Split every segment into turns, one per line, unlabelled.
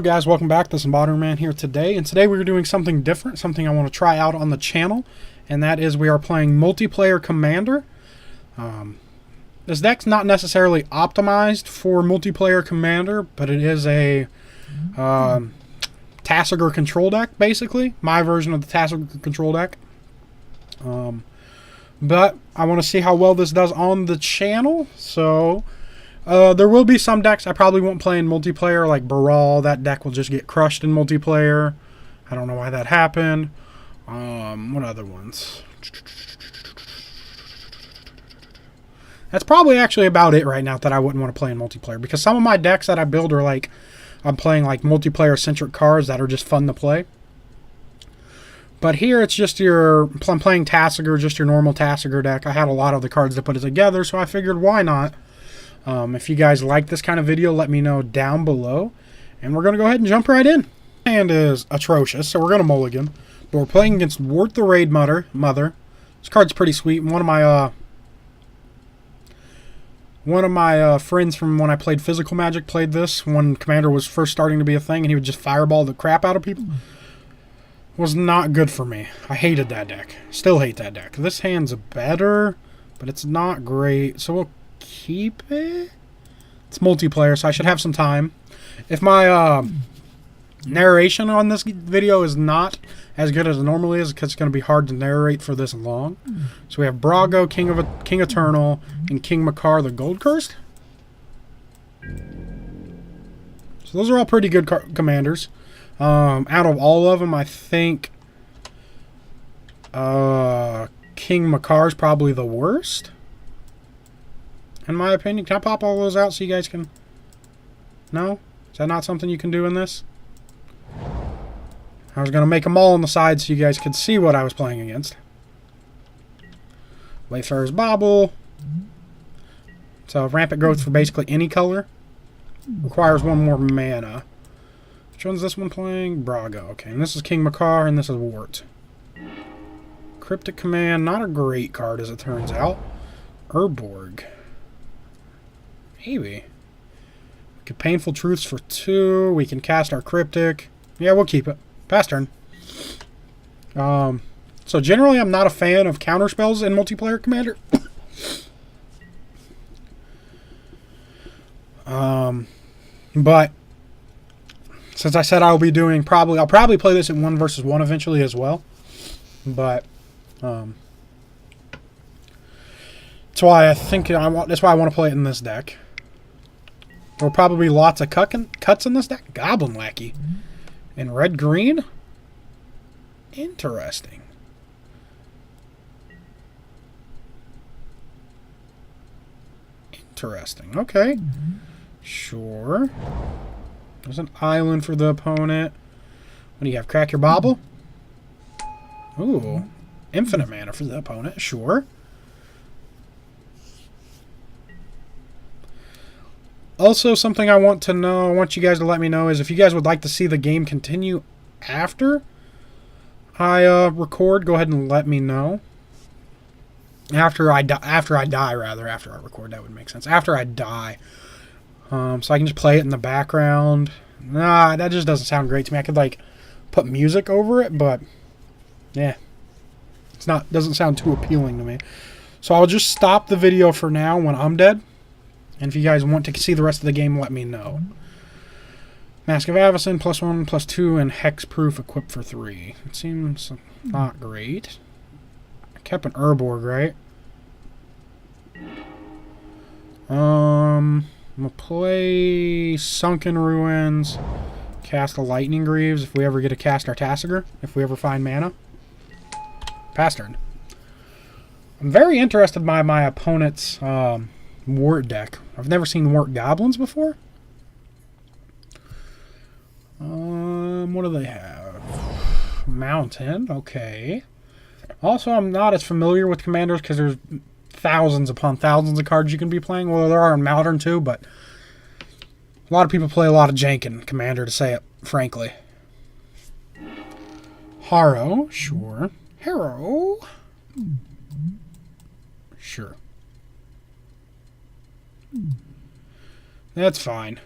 Guys, welcome back. This is Modern Man here today, and today we're doing something different, something I want to try out on the channel, and that is we are playing multiplayer Commander. This deck's not necessarily optimized for multiplayer Commander, but it is a Tasigur control deck, basically. My version of the Tasigur control deck. But I want to see how well this does on the channel, so there will be some decks I probably won't play in multiplayer, like Brago. That deck will just get crushed in multiplayer. I don't know why that happened. What other ones? That's probably actually about it right now that I wouldn't want to play in multiplayer, because some of my decks that I build are like, I'm playing like multiplayer-centric cards that are just fun to play. But here it's just I'm playing Tasigur, just your normal Tasigur deck. I had a lot of the cards to put it together, so I figured why not. If you guys like this kind of video, let me know down below. And we're going to go ahead and jump right in. Hand is atrocious, so we're going to mulligan. But we're playing against Wort the Raid Mother. This card's pretty sweet. One of my friends from when I played Physical Magic played this when Commander was first starting to be a thing, and he would just fireball the crap out of people. Was not good for me. I hated that deck. Still hate that deck. This hand's better, but it's not great. So we'll keep it. It's multiplayer, so I should have some time. If my narration on this video is not as good as it normally is, because it's going to be hard to narrate for this long. So we have Brago, King Eternal, and King Macar, the Gold Cursed. So those are all pretty good commanders. Out of all of them, I think King Macar is probably the worst, in my opinion. Can I pop all those out so you guys can... No? Is that not something you can do in this? I was going to make them all on the side so you guys could see what I was playing against. Wayfarer's Bauble. So rampant growth for basically any color. Requires one more mana. Which one's this one playing? Brago. Okay, and this is King Macar, and this is Wort. Cryptic Command, not a great card as it turns out. Urborg. Maybe. We could Painful Truths for 2. We can cast our Cryptic. Yeah, we'll keep it. Pass turn. So generally I'm not a fan of counterspells in multiplayer Commander. But since I said I'll probably play this in 1 versus 1 eventually as well. But that's why I think that's why I want to play it in this deck. There will probably be lots of cuts in this deck. Goblin Lackey. And red-green? Interesting. Interesting. Okay. Sure. There's an island for the opponent. What do you have? Crack your Bauble? Ooh. Infinite mana for the opponent. Sure. Also, something I want you guys to let me know is if you guys would like to see the game continue after I record, go ahead and let me know. After I record, that would make sense. After I die. So I can just play it in the background. Nah, that just doesn't sound great to me. I could, like, put music over it, but yeah. Doesn't sound too appealing to me. So I'll just stop the video for now when I'm dead. And if you guys want to see the rest of the game, let me know. Mask of Avacyn, +1, +2, and Hexproof equipped for 3. It seems not great. I kept an Urborg, right? I'm going to play Sunken Ruins, cast a Lightning Greaves if we ever get to cast our Tasigur, if we ever find mana. Pass turn. I'm very interested by my opponent's Wort deck. I've never seen Wort Goblins before. What do they have? Mountain, okay. Also, I'm not as familiar with Commanders because there's thousands upon thousands of cards you can be playing. Well, there are in Modern too, but a lot of people play a lot of jank in Commander, to say it frankly. Harrow, sure. Harrow. Sure. That's fine.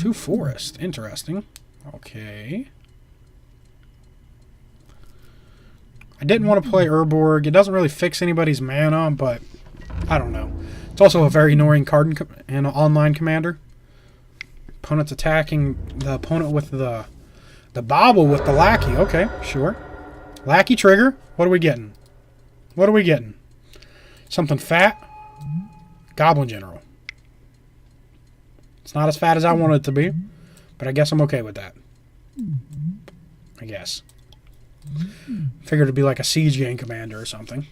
2 forest. Interesting. Okay. I didn't want to play Urborg. It doesn't really fix anybody's mana, but I don't know. It's also a very annoying card in an online commander. Opponent's attacking the opponent with the bobble with the lackey. Okay, sure. Lackey trigger. What are we getting? What are we getting? Something fat? Goblin General. It's not as fat as I want it to be, but I guess I'm okay with that. I guess. Figured it'd be like a siege game commander or something.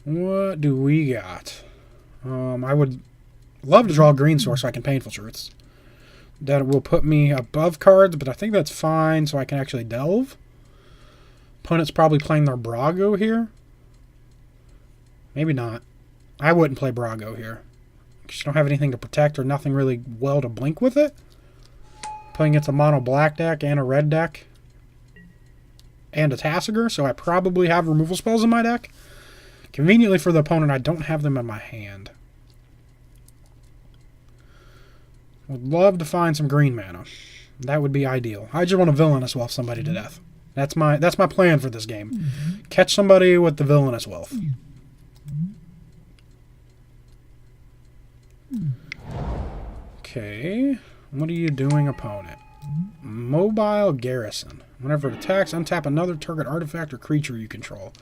What do we got? I would love to draw a green source so I can Painful Truths. That will put me above cards, but I think that's fine so I can actually delve. Opponent's probably playing their Brago here. Maybe not. I wouldn't play Brago here. Because you don't have anything to protect or nothing really well to blink with it. Playing against a mono black deck and a red deck. And a Tasigur, so I probably have removal spells in my deck. Conveniently for the opponent, I don't have them in my hand. Would love to find some green mana. That would be ideal. I just want to Villainous Wealth somebody to death. That's my plan for this game. Catch somebody with the Villainous Wealth. Okay. What are you doing, opponent? Mobile Garrison. Whenever it attacks, untap another target artifact or creature you control.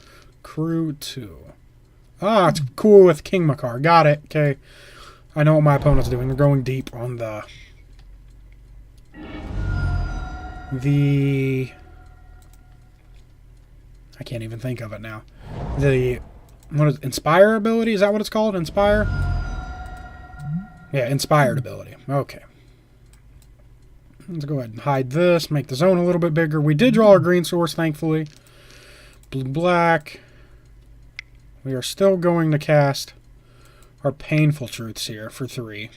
Crew 2. Ah, it's cool with King Macar. Got it. Okay. I know what my opponent's doing. They're going deep on the I can't even think of it now. What is Inspire ability? Is that what it's called? Inspire? Yeah, Inspired ability. Okay. Let's go ahead and hide this. Make the zone a little bit bigger. We did draw our green source, thankfully. Blue-black. We are still going to cast our Painful Truths here for 3.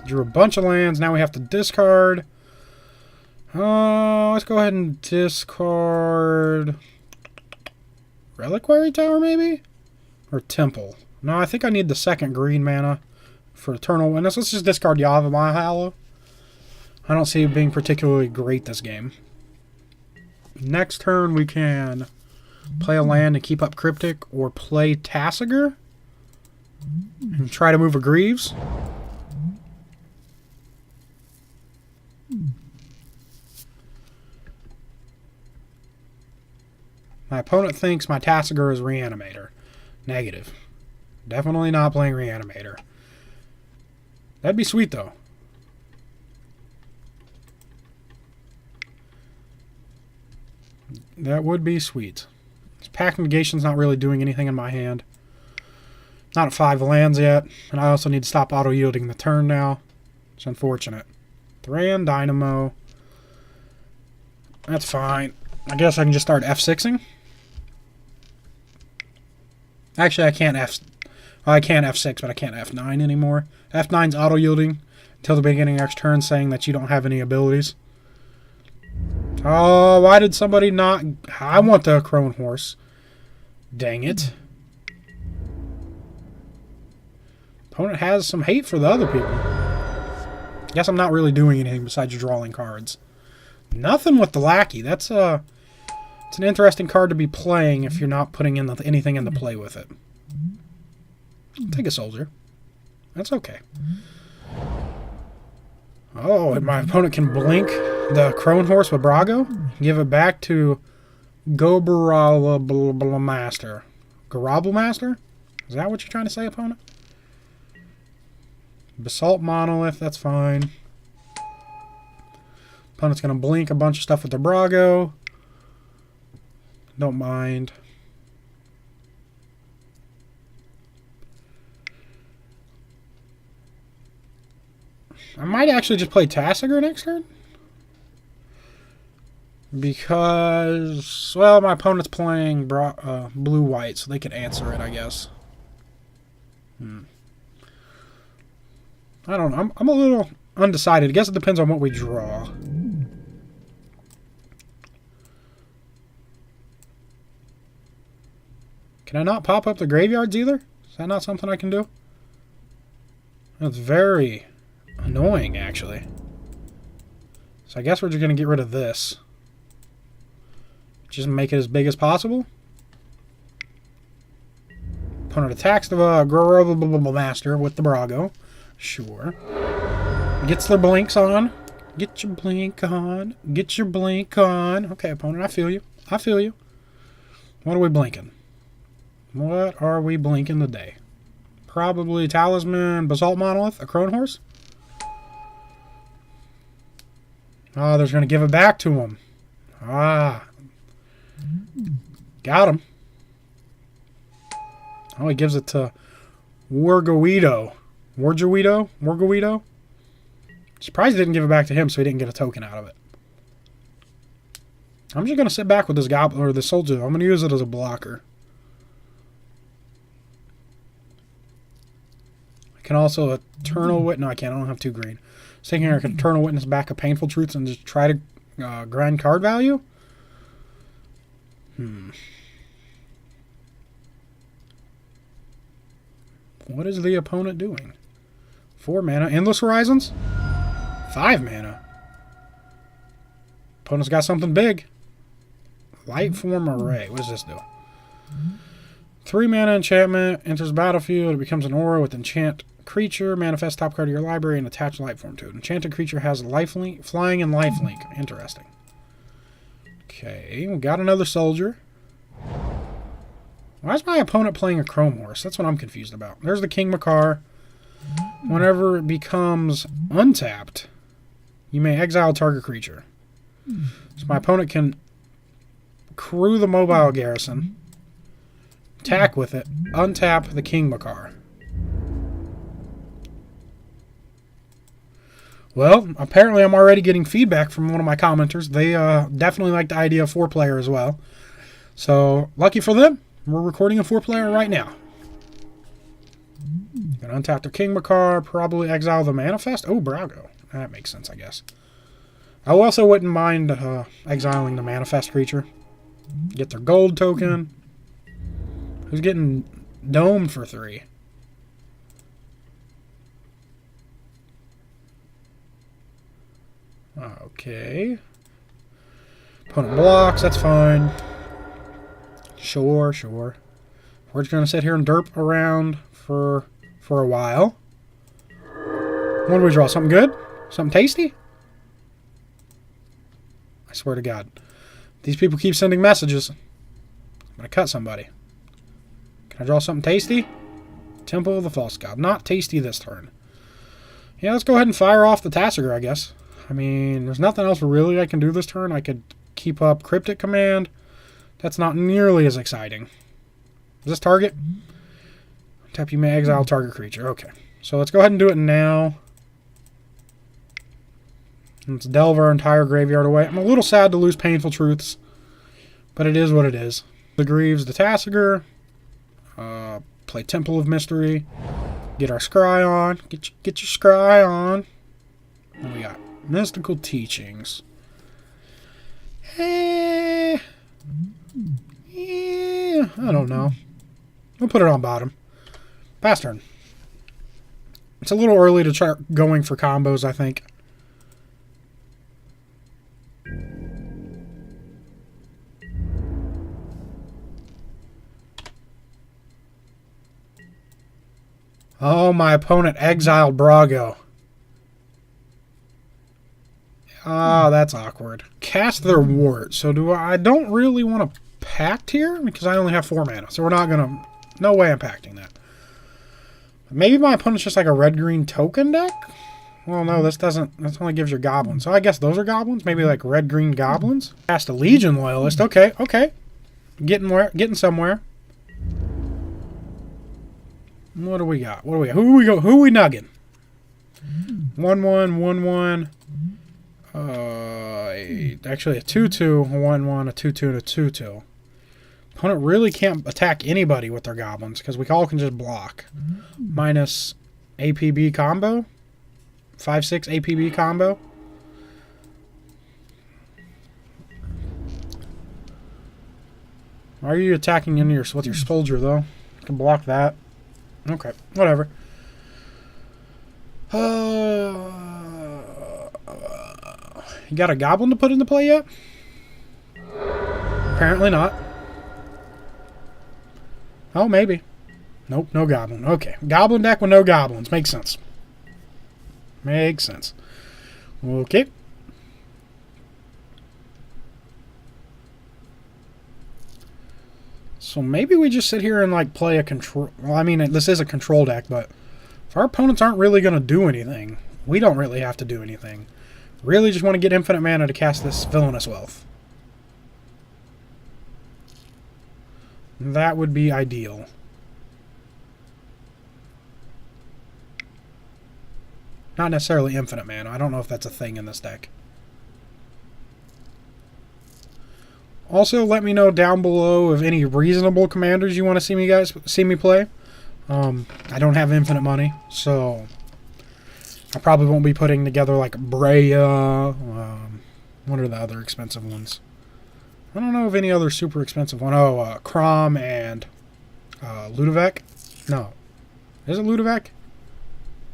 Drew a bunch of lands. Now we have to discard. Let's go ahead and discard Reliquary Tower, maybe? Or Temple. No, I think I need the second green mana for Eternal Witness. Let's just discard Yavimaya Hollow. I don't see it being particularly great this game. Next turn we can play a land and keep up Cryptic, or play Tasigur and try to move a Greaves. My opponent thinks my Tasigur is Reanimator. Negative. Definitely not playing Reanimator. That'd be sweet, though. That would be sweet. This Pact Negation's not really doing anything in my hand. Not at 5 lands yet. And I also need to stop auto-yielding the turn now. It's unfortunate. Thran, Dynamo. That's fine. I guess I can just start F6ing. Actually, I can't F6, but I can't F9 anymore. F9's auto-yielding until the beginning of next turn, saying that you don't have any abilities. Oh, why did somebody not... I want the Crone Horse. Dang it. Opponent has some hate for the other people. Guess I'm not really doing anything besides drawing cards. Nothing with the Lackey. That's it's an interesting card to be playing if you're not putting in anything into play with it. I'll take a Soldier. That's okay. Oh, and my opponent can blink the Crone Horse with Brago. Give it back to Gobarala Master. Garabble Master? Is that what you're trying to say, opponent? Basalt Monolith, that's fine. Opponent's going to blink a bunch of stuff with the Brago. Don't mind. I might actually just play Tasigur next turn. Because, well, my opponent's playing blue-white, so they can answer it, I guess. I don't know. I'm a little undecided. I guess it depends on what we draw. Can I not pop up the graveyards either? Is that not something I can do? That's very annoying, actually. So I guess we're just going to get rid of this. Just make it as big as possible. Opponent attacks the Master with the Brago. Sure. Gets their blinks on. Get your blink on. Get your blink on. Okay, opponent, I feel you. I feel you. What are we blinking? What are we blinking today? Probably Talisman, Basalt Monolith, a Crone Horse. Oh, they're going to give it back to him. Ah. Got him. Oh, he gives it to Wargoito. Wargoito? Surprised he didn't give it back to him so he didn't get a token out of it. I'm just going to sit back with this goblin or the soldier. I'm going to use it as a blocker. I can also Eternal Witness. No, I can't. I don't have 2 green. I was thinking I could Eternal Witness back a Painful Truths and just try to grind card value. What is the opponent doing? 4 mana. Endless Horizons? 5 mana. Opponent's got something big. Lightform Array. What does this do? 3 mana enchantment. Enters battlefield. It becomes an aura with enchant creature. Manifest top card of your library and attach Lightform to it. Enchanted creature has lifelink, flying and lifelink. Interesting. Okay, we got another soldier. Why is my opponent playing a Chrome Horse? That's what I'm confused about. There's the King Macar. Whenever it becomes untapped, you may exile target creature. So my opponent can crew the mobile garrison, attack with it, untap the King Macar. Well, apparently I'm already getting feedback from one of my commenters. They definitely like the idea of 4-player as well. So, lucky for them, we're recording a 4-player right now. Gonna untap the King Macar, probably exile the Manifest. Oh, Brago. That makes sense, I guess. I also wouldn't mind exiling the Manifest creature. Get their gold token. Who's getting domed for 3? Okay. Opponent blocks, that's fine. Sure. We're just going to sit here and derp around for a while. What do we draw? Something good? Something tasty? I swear to God. These people keep sending messages. I'm going to cut somebody. Can I draw something tasty? Temple of the False God. Not tasty this turn. Yeah, let's go ahead and fire off the Tasigur, I guess. I mean, there's nothing else really I can do this turn. I could keep up Cryptic Command. That's not nearly as exciting. Is this target? Tap, you may exile target creature. Okay. So let's go ahead and do it now. Let's delve our entire graveyard away. I'm a little sad to lose Painful Truths, but it is what it is. The Greaves, the Tasigur. Play Temple of Mystery. Get our Scry on. Get your Scry on. What do we got? Mystical Teachings. Yeah, I don't know. We'll put it on bottom. Pass turn. It's a little early to start going for combos, I think. Oh, my opponent exiled Brago. Ah, that's awkward. Cast their Wort. So I don't really want to pact here because I only have 4 mana. So we're not going to... No way I'm pacting that. Maybe my opponent's just like a red-green token deck? Well, no, this doesn't... This only gives you goblins. So I guess those are goblins? Maybe like red-green goblins? Cast a Legion Loyalist. Okay, okay. Getting somewhere. What do we got? What do we got? Who are we nugging? 1/1, 1/1. Actually a 2/2, a 1/1, a 2/2, and a 2/2. Opponent really can't attack anybody with their goblins because we all can just block. Minus APB combo. 5/6 APB combo. Why are you attacking with your soldier, though? You can block that. Okay, whatever. You got a goblin to put into play yet? Apparently not. Oh, maybe. Nope, no goblin. Okay, goblin deck with no goblins. Makes sense. Makes sense. Okay. So maybe we just sit here and like play a control. Well, I mean, this is a control deck, but if our opponents aren't really going to do anything, we don't really have to do anything. Really just want to get infinite mana to cast this Villainous Wealth. That would be ideal. Not necessarily infinite mana. I don't know if that's a thing in this deck. Also, let me know down below of any reasonable commanders you want to see me play. I don't have infinite money, so I probably won't be putting together like Brea. What are the other expensive ones? I don't know of any other super expensive one. Oh, Crom and Ludovic. No, is it Ludovic?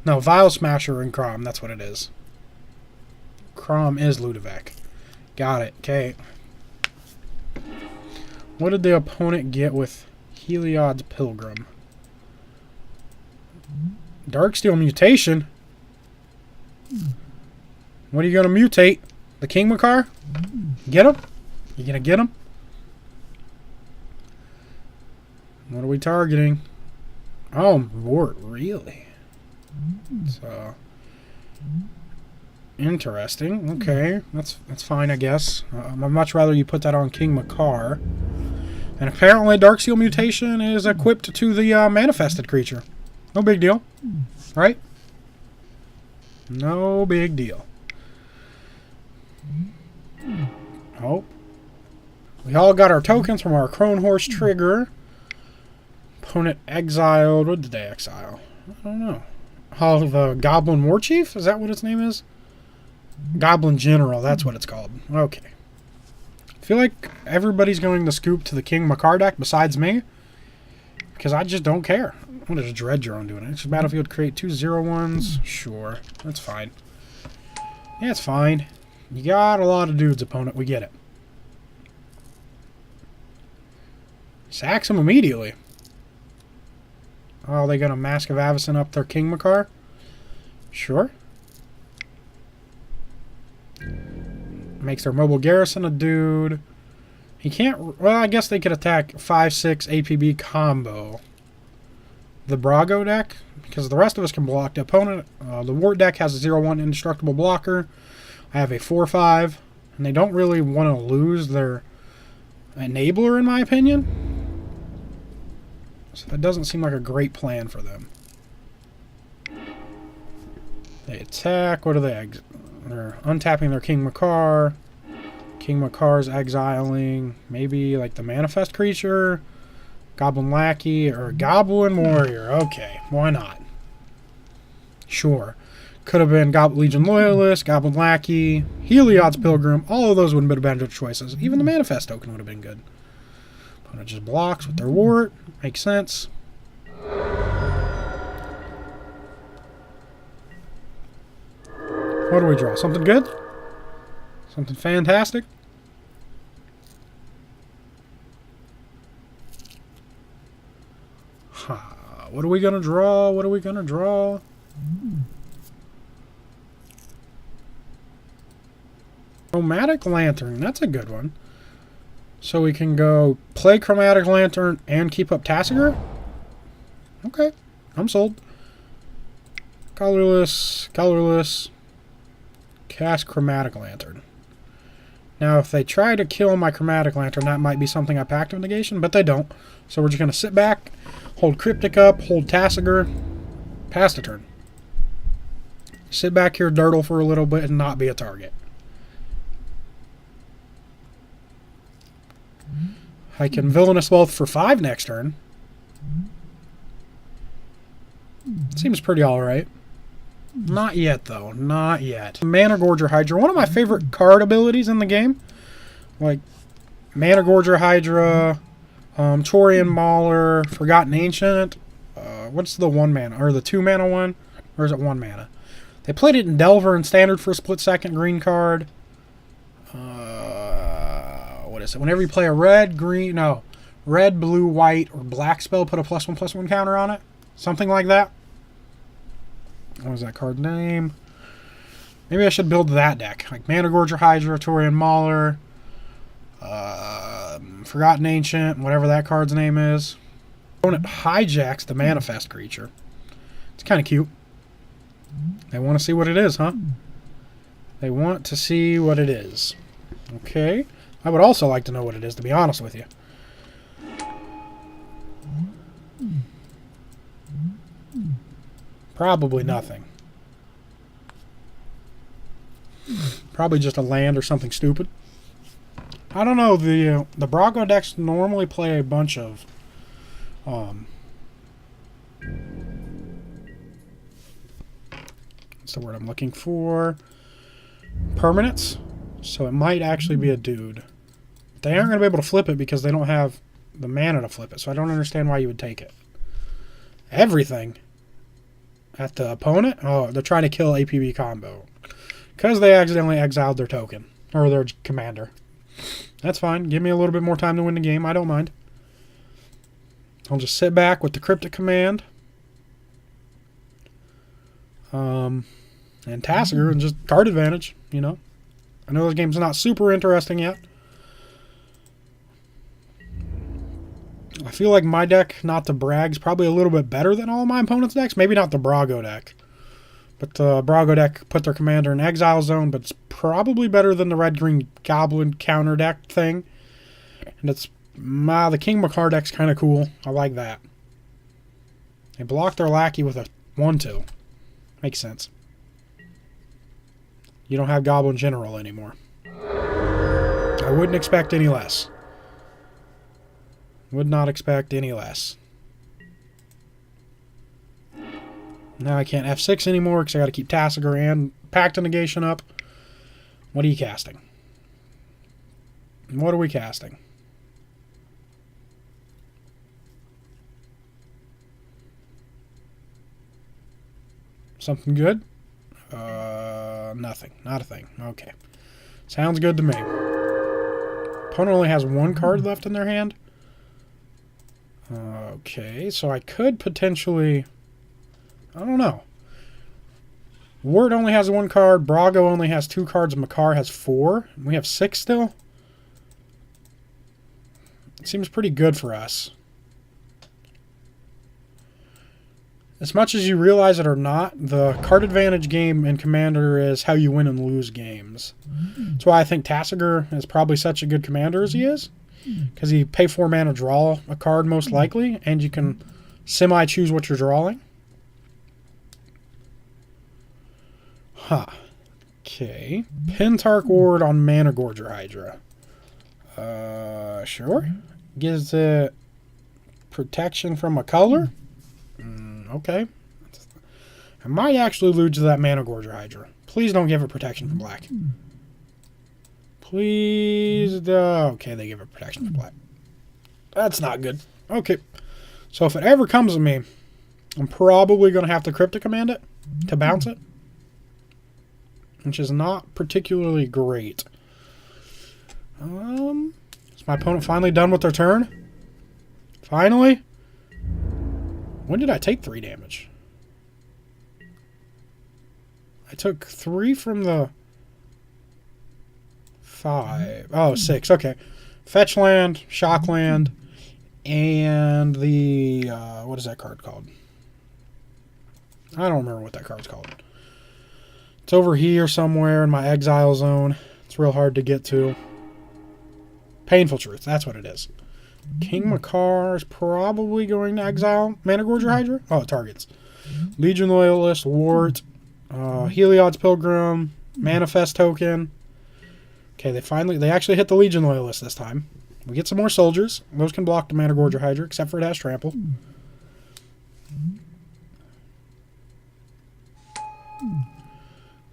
No, Vile Smasher and Crom. That's what it is. Crom is Ludovic. Got it. Okay. What did the opponent get with Heliod's Pilgrim? Darksteel Mutation? What are you going to mutate? The King Macar? Get him? You going to get him? What are we targeting? Oh, Wort, really? So, interesting. Okay, that's fine, I guess. I'd much rather you put that on King Macar. And apparently Darksteel Mutation is equipped to the manifested creature. No big deal. Right? No big deal. Oh. We all got our tokens from our Crone Horse trigger. Opponent exiled. What did they exile? I don't know. Oh, the Goblin War Chief? Is that what its name is? Goblin General. That's what it's called. Okay. I feel like everybody's going to scoop to the King Macar deck besides me. Because I just don't care. What is Dread Drone doing? It's battlefield create 2 0/1s. Sure. That's fine. Yeah, it's fine. You got a lot of dudes, opponent. We get it. Sacks him immediately. Oh, they got a Mask of Avacyn up their King Macar? Sure. Makes their mobile garrison a dude. He can't... Well, I guess they could attack 5/6 APB combo. The Brago deck, because the rest of us can block the opponent. The Wort deck has a 0/1 indestructible blocker. I have a 4/5, and they don't really want to lose their enabler, in my opinion. So that doesn't seem like a great plan for them. They attack. What are they? They're untapping their King Macar. King Macar's exiling. Maybe like the manifest creature. Goblin Lackey or Goblin Warrior. Okay, why not? Sure. Could have been Goblin Legion Loyalist, Goblin Lackey, Heliod's Pilgrim. All of those would have been better choices. Even the manifest token would have been good. Opponent just blocks with their Wort. Makes sense. What do we draw? Something good? Something fantastic? What are we going to draw? What are we going to draw? Chromatic Lantern. That's a good one. So we can go play Chromatic Lantern and keep up Tasigur? Okay. I'm sold. Colorless. Colorless. Cast Chromatic Lantern. Now, if they try to kill my Chromatic Lantern, that might be something I packed of negation, but they don't. So we're just going to sit back, hold Cryptic up, hold Tasigur, pass the turn. Sit back here, durdle for a little bit, and not be a target. I can Villainous Wealth for 5 next turn. Seems pretty alright. Not yet, though. Not yet. Mana Gorger Hydra. One of my favorite card abilities in the game. Like, Mana Gorger Hydra, Torian Mauler, Forgotten Ancient. What's the 1 mana? Or the 2 mana one? Or is it 1 mana? They played it in Delver and Standard for a split second green card. What is it? Whenever you play a red, blue, white, or black spell, put a +1/+1 counter on it. Something like that. What was that card name? Maybe I should build that deck. Like Mana Gorger Hydra, Torian Mauler, Forgotten Ancient, whatever that card's name is. Opponent hijacks the Manifest creature. It's kind of cute. They want to see what it is, huh? They want to see what it is. Okay. I would also like to know what it is, to be honest with you. Probably nothing. Probably just a land or something stupid. I don't know. The Brago decks normally play a bunch of what's the word I'm looking for? Permanents. So it might actually be a dude. They aren't going to be able to flip it because they don't have the mana to flip it. So I don't understand why you would take it. Everything at the opponent? Oh, they're trying to kill APB combo. Because they accidentally exiled their token. Or their commander. That's fine. Give me a little bit more time to win the game. I don't mind. I'll just sit back with the Cryptic Command. And Tasigur and just card advantage, you know. I know this game's not super interesting yet. I feel like my deck, not the Brag's, probably a little bit better than all my opponent's decks. Maybe not the Brago deck. But the Brago deck put their commander in exile zone, but it's probably better than the red-green goblin counter deck thing. And it's the King Macar deck's kind of cool. I like that. They block their lackey with a 1/2. Makes sense. You don't have Goblin General anymore. I wouldn't expect any less. Would not expect any less. Now I can't F6 anymore because I got to keep Tasigur and Pact of Negation up. What are you casting? What are we casting? Something good? Nothing. Not a thing. Okay. Sounds good to me. Opponent only has 1 card left in their hand. Okay, so I could potentially... I don't know. Wort only has 1 card. Brago only has 2 cards. Macar has 4. We have 6 still. It seems pretty good for us. As much as you realize it or not, the card advantage game in Commander is how you win and lose games. That's why I think Tasigur is probably such a good commander as he is. Because you pay 4 mana, draw a card most likely, and you can semi-choose what you're drawing. Huh. Okay. Pentarch Ward on Mana Gorger Hydra. Sure. Gives it protection from a color. Okay. I might actually lose to that Mana Gorger Hydra. Please don't give it protection from black. Please. Okay, they give it protection from black. That's not good. Okay. So if it ever comes to me, I'm probably going to have to Cryptic Command it to bounce it. Which is not particularly great. Is my opponent finally done with their turn? Finally? When did I take 3 damage? I took 3 from the 5. Oh, 6. Okay. Fetch land, shock land, and the... what is that card called? I don't remember what that card's called. It's over here somewhere in my exile zone. It's real hard to get to. Painful Truth. That's what it is. King Macar is probably going to exile Mana Gorger Hydra. Oh, it targets. Legion Loyalist, Wort, Heliod's Pilgrim, Manifest Token. Okay, they actually hit the Legion Loyalist this time. We get some more soldiers. Those can block the Mana Gorger Hydra, except for it has trample.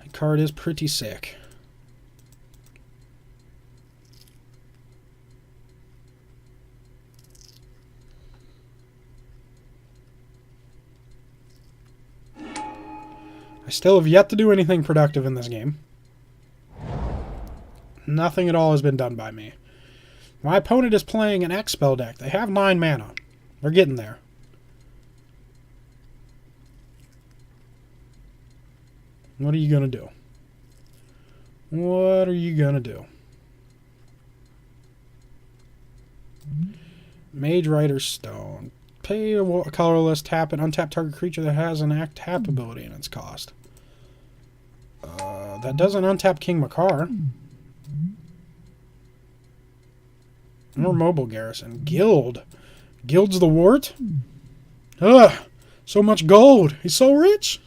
That card is pretty sick. I still have yet to do anything productive in this game. Nothing at all has been done by me. My opponent is playing an X spell deck. They have 9 mana. They're getting there. What are you going to do? What are you going to do? Mage Rider Stone. Pay a colorless, tap an untapped target creature that has an act tap ability in its cost. That doesn't untap King Macar. Or Mobile Garrison. Guild. Guild's the Wort? Ugh! So much gold. He's so rich.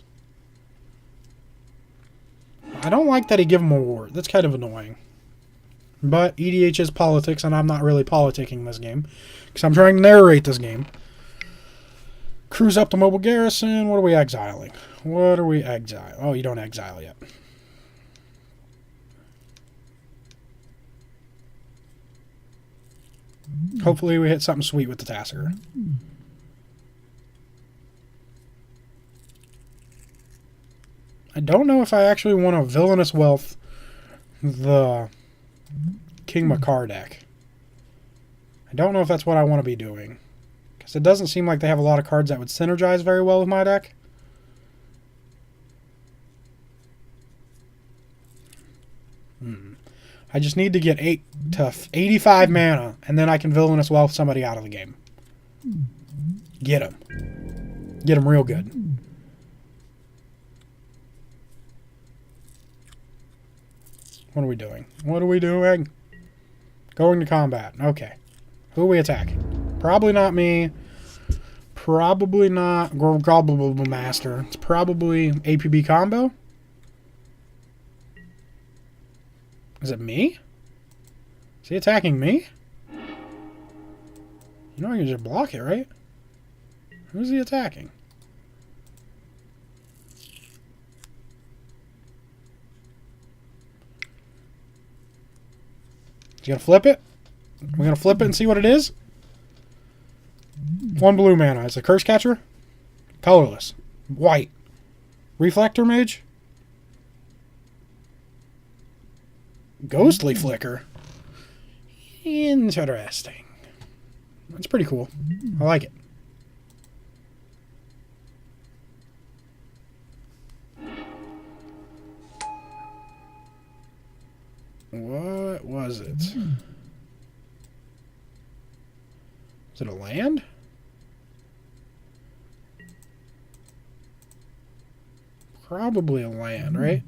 I don't like that he gave him a Wort. That's kind of annoying. But EDH is politics, and I'm not really politicking this game. Because I'm trying to narrate this game. Cruise up to Mobile Garrison. What are we exiling? What are we exiling? Oh, you don't exile yet. Hopefully we hit something sweet with the Tasigur. I don't know if I actually want to Villainous Wealth the King Macar deck. I don't know if that's what I want to be doing. Because it doesn't seem like they have a lot of cards that would synergize very well with my deck. I just need to get 85 mana, and then I can Villainous Wealth somebody out of the game. Get him. Get him real good. What are we doing? What are we doing? Going to combat. Okay. Who are we attacking? Probably not me. Probably not Gobble Master. It's probably APB combo. Is it me? Is he attacking me? You know I can just block it, right? Who's he attacking? Is he gonna flip it? We're gonna flip it and see what it is? 1 blue mana. It's a Curse Catcher. Colorless. White. Reflector Mage. Ghostly Flicker. Interesting. That's pretty cool. I like it. What was it? Is it a land? Probably a land, right?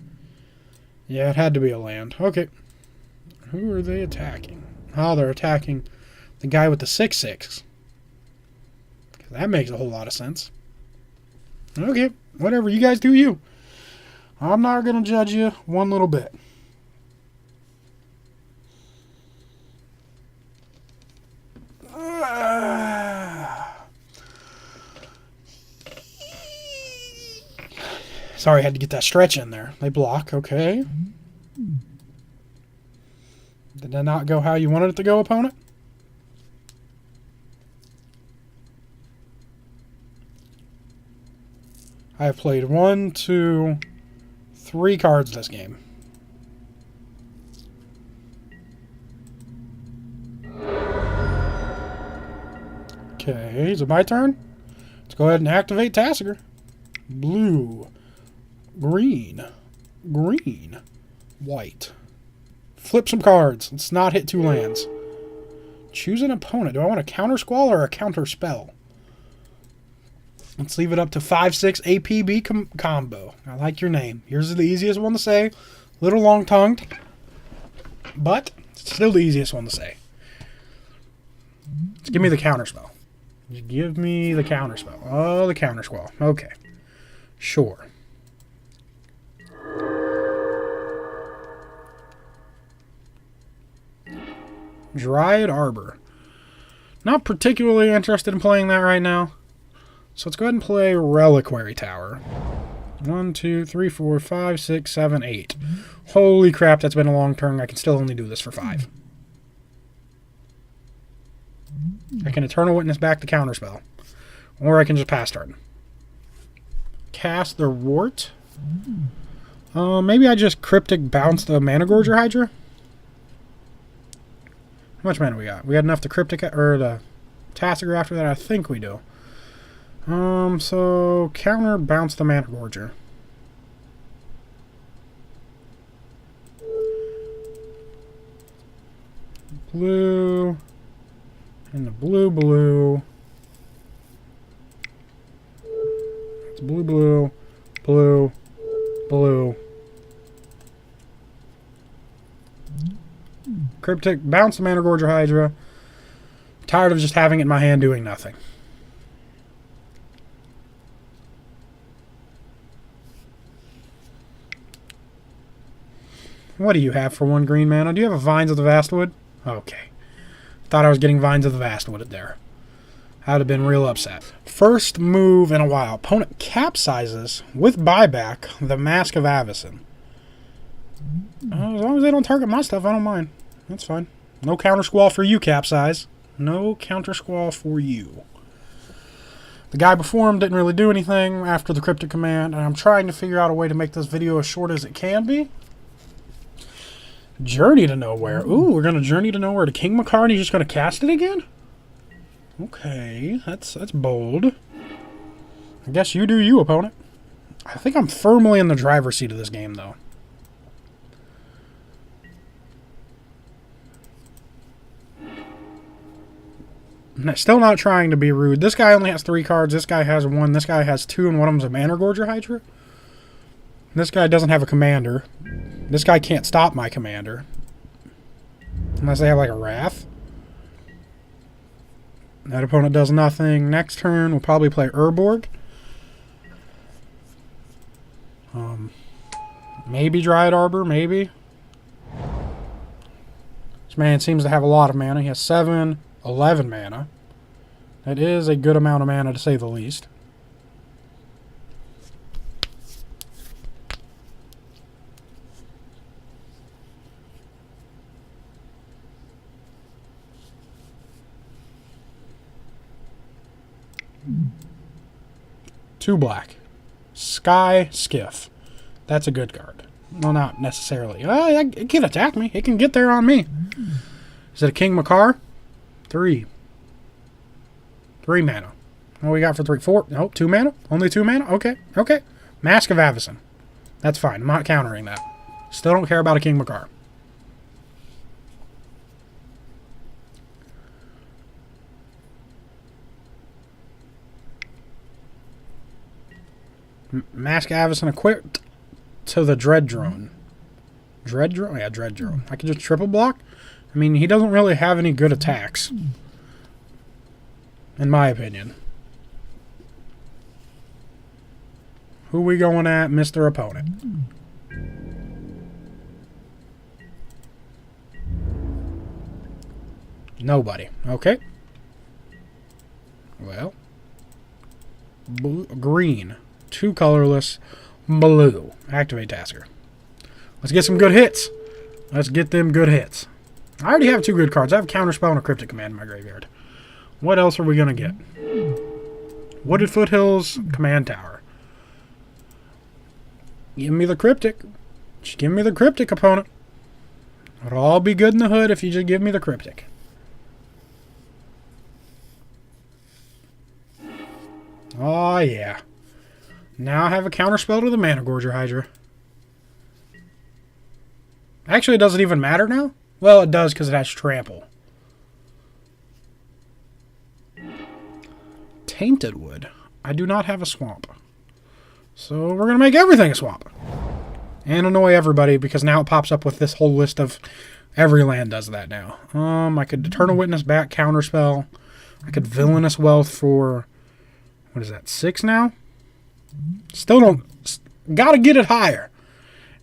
Yeah, it had to be a land. Okay. Who are they attacking? Oh, they're attacking the guy with the 6/6. That makes a whole lot of sense. Okay, whatever. You guys do you. I'm not going to judge you one little bit. Sorry, I had to get that stretch in there. They block, okay. Did that not go how you wanted it to go, opponent? I have played 1, 2, 3 cards this game. Okay, is it my turn? Let's go ahead and activate Tasigur. Blue. Green. Green. White. Flip some cards. Let's not hit 2 lands. Choose an opponent. Do I want a counter squall or a counter spell? Let's leave it up to 5/6 APB combo. I like your name. Yours is the easiest one to say. Little long-tongued. But still the easiest one to say. Just give me the counter spell. Just give me the counter spell. Oh, the counter squall. Okay. Sure. Dryad Arbor. Not particularly interested in playing that right now. So let's go ahead and play Reliquary Tower. 1, 2, 3, 4, 5, 6, 7, 8. Holy crap, that's been a long turn. I can still only do this for 5. I can Eternal Witness back the counterspell. Or I can just pass turn. Cast the Wort. Maybe I just Cryptic bounce the Managorger Hydra? How much mana we got? We got enough to Cryptic, or the Tasigur after that? I think we do. So counter bounce the Managorger. Blue. And the blue. It's blue. Cryptic, bounce the Managorger Hydra. Tired of just having it in my hand doing nothing. What do you have for 1 green mana? Do you have a Vines of the Vastwood? Okay. Thought I was getting Vines of the Vastwood there. I'd have been real upset. First move in a while. Opponent capsizes with buyback the Mask of Avacyn. As long as they don't target my stuff, I don't mind. That's fine. No counter squall for you, Capsize. No counter squall for you. The guy before him didn't really do anything after the Cryptic command, and I'm trying to figure out a way to make this video as short as it can be. Journey to Nowhere. Ooh, we're going to Journey to Nowhere to King Macar, and he's just going to cast it again? Okay, that's bold. I guess you do you, opponent. I think I'm firmly in the driver's seat of this game, though. Still not trying to be rude. This guy only has 3 cards. This guy has 1. This guy has 2, and one of them's a Managorger Hydra. This guy doesn't have a commander. This guy can't stop my commander. Unless they have, like, a Wrath. That opponent does nothing. Next turn, we'll probably play Urborg. Maybe Dryad Arbor, maybe. This man seems to have a lot of mana. He has 7, 11 mana. That is a good amount of mana, to say the least. Two black. Sky Skiff. That's a good card. Well, not necessarily. It can attack me. It can get there on me. Is it a King Macar? 3. 3 mana. What we got for 3? 4. Nope, 2 mana? Only 2 mana? Okay. Okay. Mask of Avacyn. That's fine. I'm not countering that. Still don't care about a King Macar. Mask of Avacyn equipped to the Dread Drone. Dread Drone? Yeah, Dread Drone. I can just triple block? I mean, he doesn't really have any good attacks. In my opinion. Who we going at, Mr. Opponent? Nobody. Okay. Well. Green. 2 colorless. Blue. Activate Tasigur. Let's get some good hits. Let's get them good hits. I already have 2 good cards. I have Counterspell and a Cryptic Command in my graveyard. What else are we going to get? Wooded Foothills, Command Tower. Give me the Cryptic. Just give me the Cryptic, opponent. It'll all be good in the hood if you just give me the Cryptic. Oh, yeah. Now I have a counterspell to the Managorger Hydra. Actually, it doesn't even matter now. Well, it does because it has Trample. Tainted Wood. I do not have a swamp. So we're going to make everything a swamp. And annoy everybody because now it pops up with this whole list of every land does that now. I could Eternal Witness back, counterspell. I could Villainous Wealth for, what is that, 6 now? Still don't, gotta get it higher.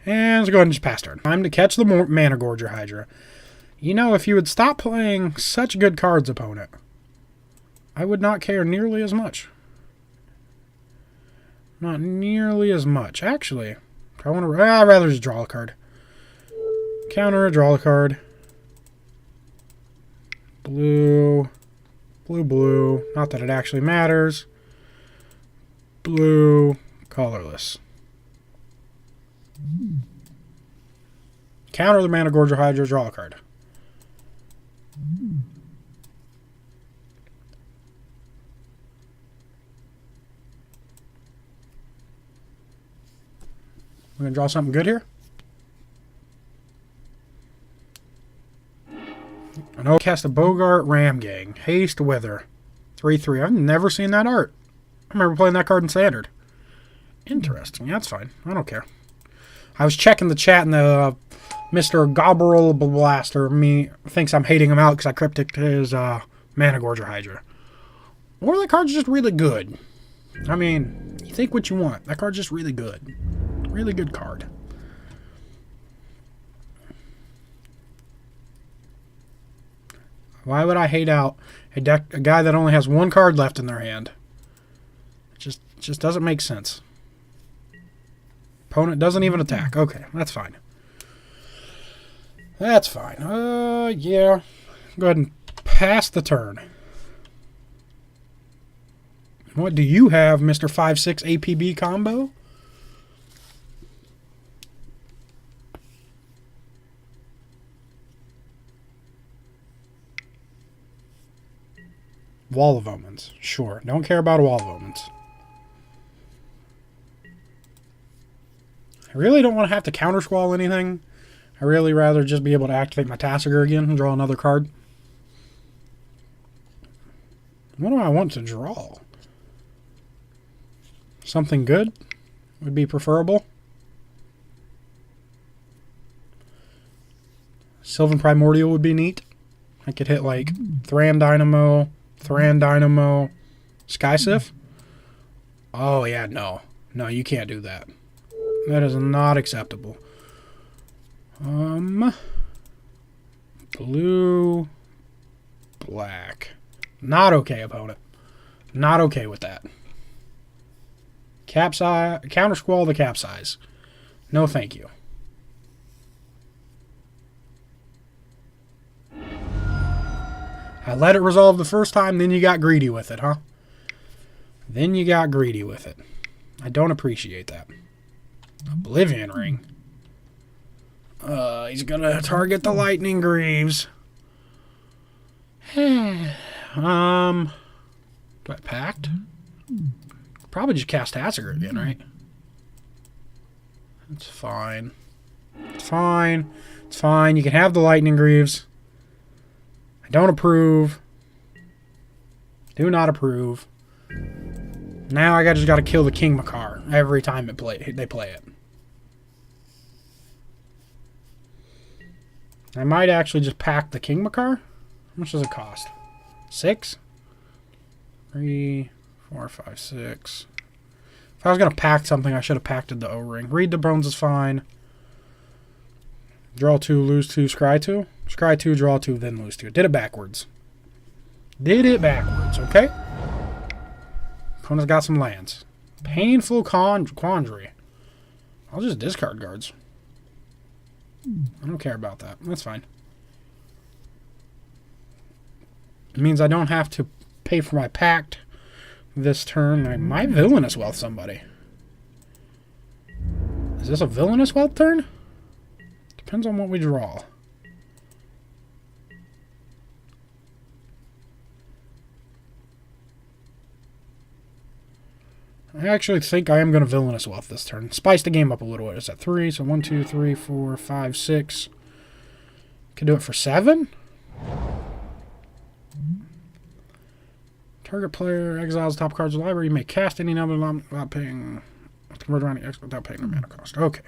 And let's go ahead and just pass turn. Time to catch the Managorger Hydra. You know, if you would stop playing such good cards, opponent, I would not care nearly as much. Not nearly as much. Actually, I want to. I'd rather just draw a card. Counter, draw a card. Blue. Blue. Not that it actually matters. Blue. Colorless. Counter the Mana Gorger Hydra, draw a card. We're going to draw something good here. I know, cast a Bogart Ram Gang. Haste Wither. 3/3. I've never seen that art. I remember playing that card in Standard. Interesting. Yeah, that's fine. I don't care. I was checking the chat and the Mr. Gobberl Blaster me thinks I'm hating him out because I cryptic his Mana Gorger Hydra. Or that card's just really good. I mean, you think what you want. That card's just really good. Really good card. Why would I hate out a guy that only has one card left in their hand? It just doesn't make sense. Opponent doesn't even attack. Okay, that's fine. That's fine. Yeah. Go ahead and pass the turn. What do you have, Mr. 5/6 APB combo? Wall of Omens. Sure. Don't care about a Wall of Omens. I really don't want to have to counter squall anything. I really rather just be able to activate my Tasigur again and draw another card. What do I want to draw? Something good would be preferable. Sylvan Primordial would be neat. I could hit like Thran Dynamo, Sky Sif. Oh yeah, no. No, you can't do that. That is not acceptable. Blue, black. Not okay, opponent. Not okay with that. Capsize, counter squall the capsize. No, thank you. I let it resolve the first time, then you got greedy with it, huh? Then you got greedy with it. I don't appreciate that. Oblivion Ring. He's gonna target the Lightning Greaves. Do I pact? Probably just cast Tasigur again, right? It's fine. It's fine. It's fine. You can have the Lightning Greaves. I don't approve. Do not approve. Now I just got to kill the King Macar every time they play it. I might actually just pack the King Macar. How much does it cost? 6? 3, 4, 5, 6. If I was going to pack something, I should have packed the O-Ring. Read the Bones is fine. Draw 2, lose 2, scry 2. Scry 2, draw 2, then lose 2. Did it backwards. Did it backwards, okay? Opponent's got some lands. Painful Quandary. I'll just discard cards. I don't care about that. That's fine. It means I don't have to pay for my pact this turn. I might Villainous Wealth somebody. Is this a Villainous Wealth turn? Depends on what we draw. I actually think I am going to Villainous Wealth this turn. Spice the game up a little bit. It's at 3, so 1, 2, 3, 4, 5, 6. Could do it for 7? Target player exiles top cards of the library. You may cast any number without paying... Convert around the X without paying their mana cost. Okay.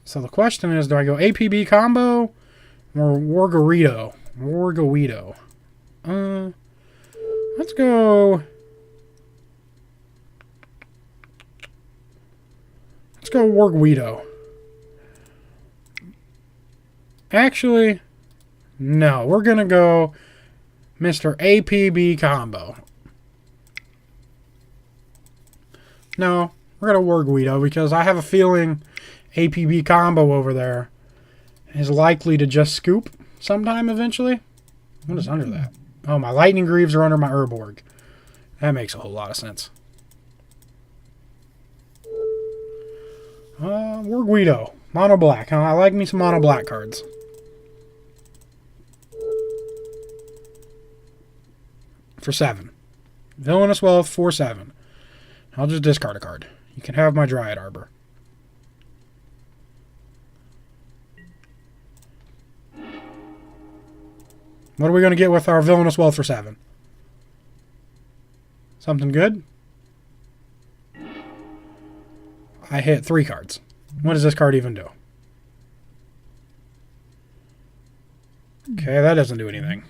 So the question is, do I go APB combo or Wargarito? Wargarito. Let's go... Let's go Warguido. Actually, no. We're going to go Mr. APB combo. No, we're going to Warguido because I have a feeling APB combo over there is likely to just scoop sometime eventually. What is under that? Oh, my Lightning Greaves are under my Urborg. That makes a whole lot of sense. War Guido. Mono black. Huh? I like me some mono black cards. For 7. Villainous Wealth for 7. I'll just discard a card. You can have my Dryad Arbor. What are we going to get with our Villainous Wealth for 7? Something good? I hit 3 cards. What does this card even do? Okay, that doesn't do anything.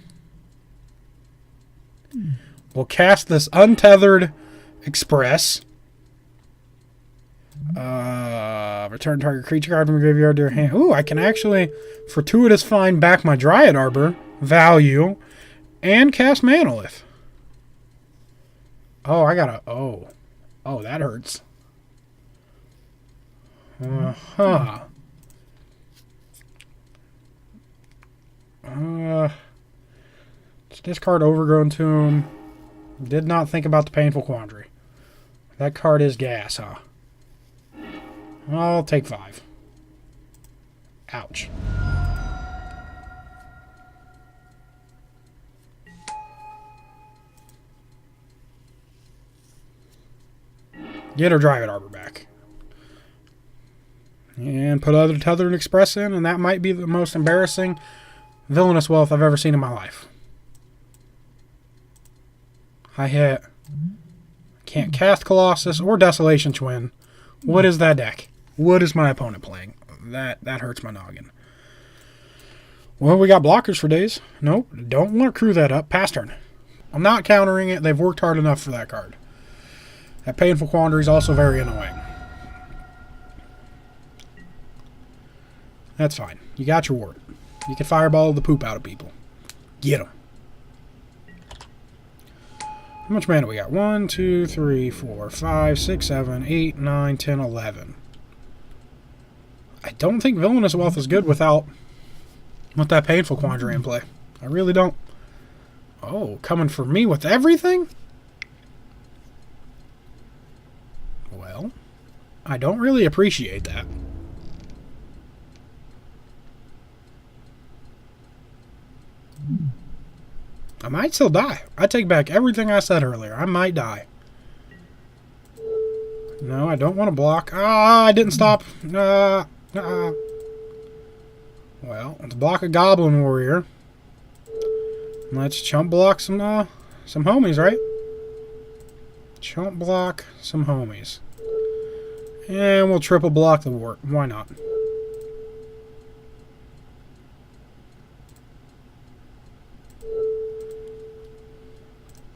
We'll cast this Untethered Express. Return target creature card from your graveyard to your hand. Ooh, I can actually Fortuitous Find back my Dryad Arbor value and cast Manolith. Oh, I gotta... Oh, that hurts. Discard Overgrown Tomb. Did not think about the Painful Quandary. That card is gas, huh? I'll take 5. Ouch. Get her Dryad Arbor back. And put other Tethered Express in, and that might be the most embarrassing Villainous Wealth I've ever seen in my life. I hit... Can't cast Colossus or Desolation Twin. What is that deck? What is my opponent playing? That hurts my noggin. Well, we got blockers for days. Nope, don't want to crew that up. Pass turn. I'm not countering it. They've worked hard enough for that card. That Painful Quandary is also very annoying. That's fine. You got your Wort. You can fireball the poop out of people. Get them. How much mana we got? 1, 2, 3, 4, 5, 6, 7, 8, 9, 10, 11. I don't think Villainous Wealth is good with that Painful Quandary in play. I really don't. Oh, coming for me with everything? Well, I don't really appreciate that. I might still die. I take back everything I said earlier. I might die. No, I don't want to block. Ah, I didn't stop. Well, let's block a Goblin Warrior. Let's chump block some homies, right? Chump block some homies. And we'll triple block the Wort. Why not?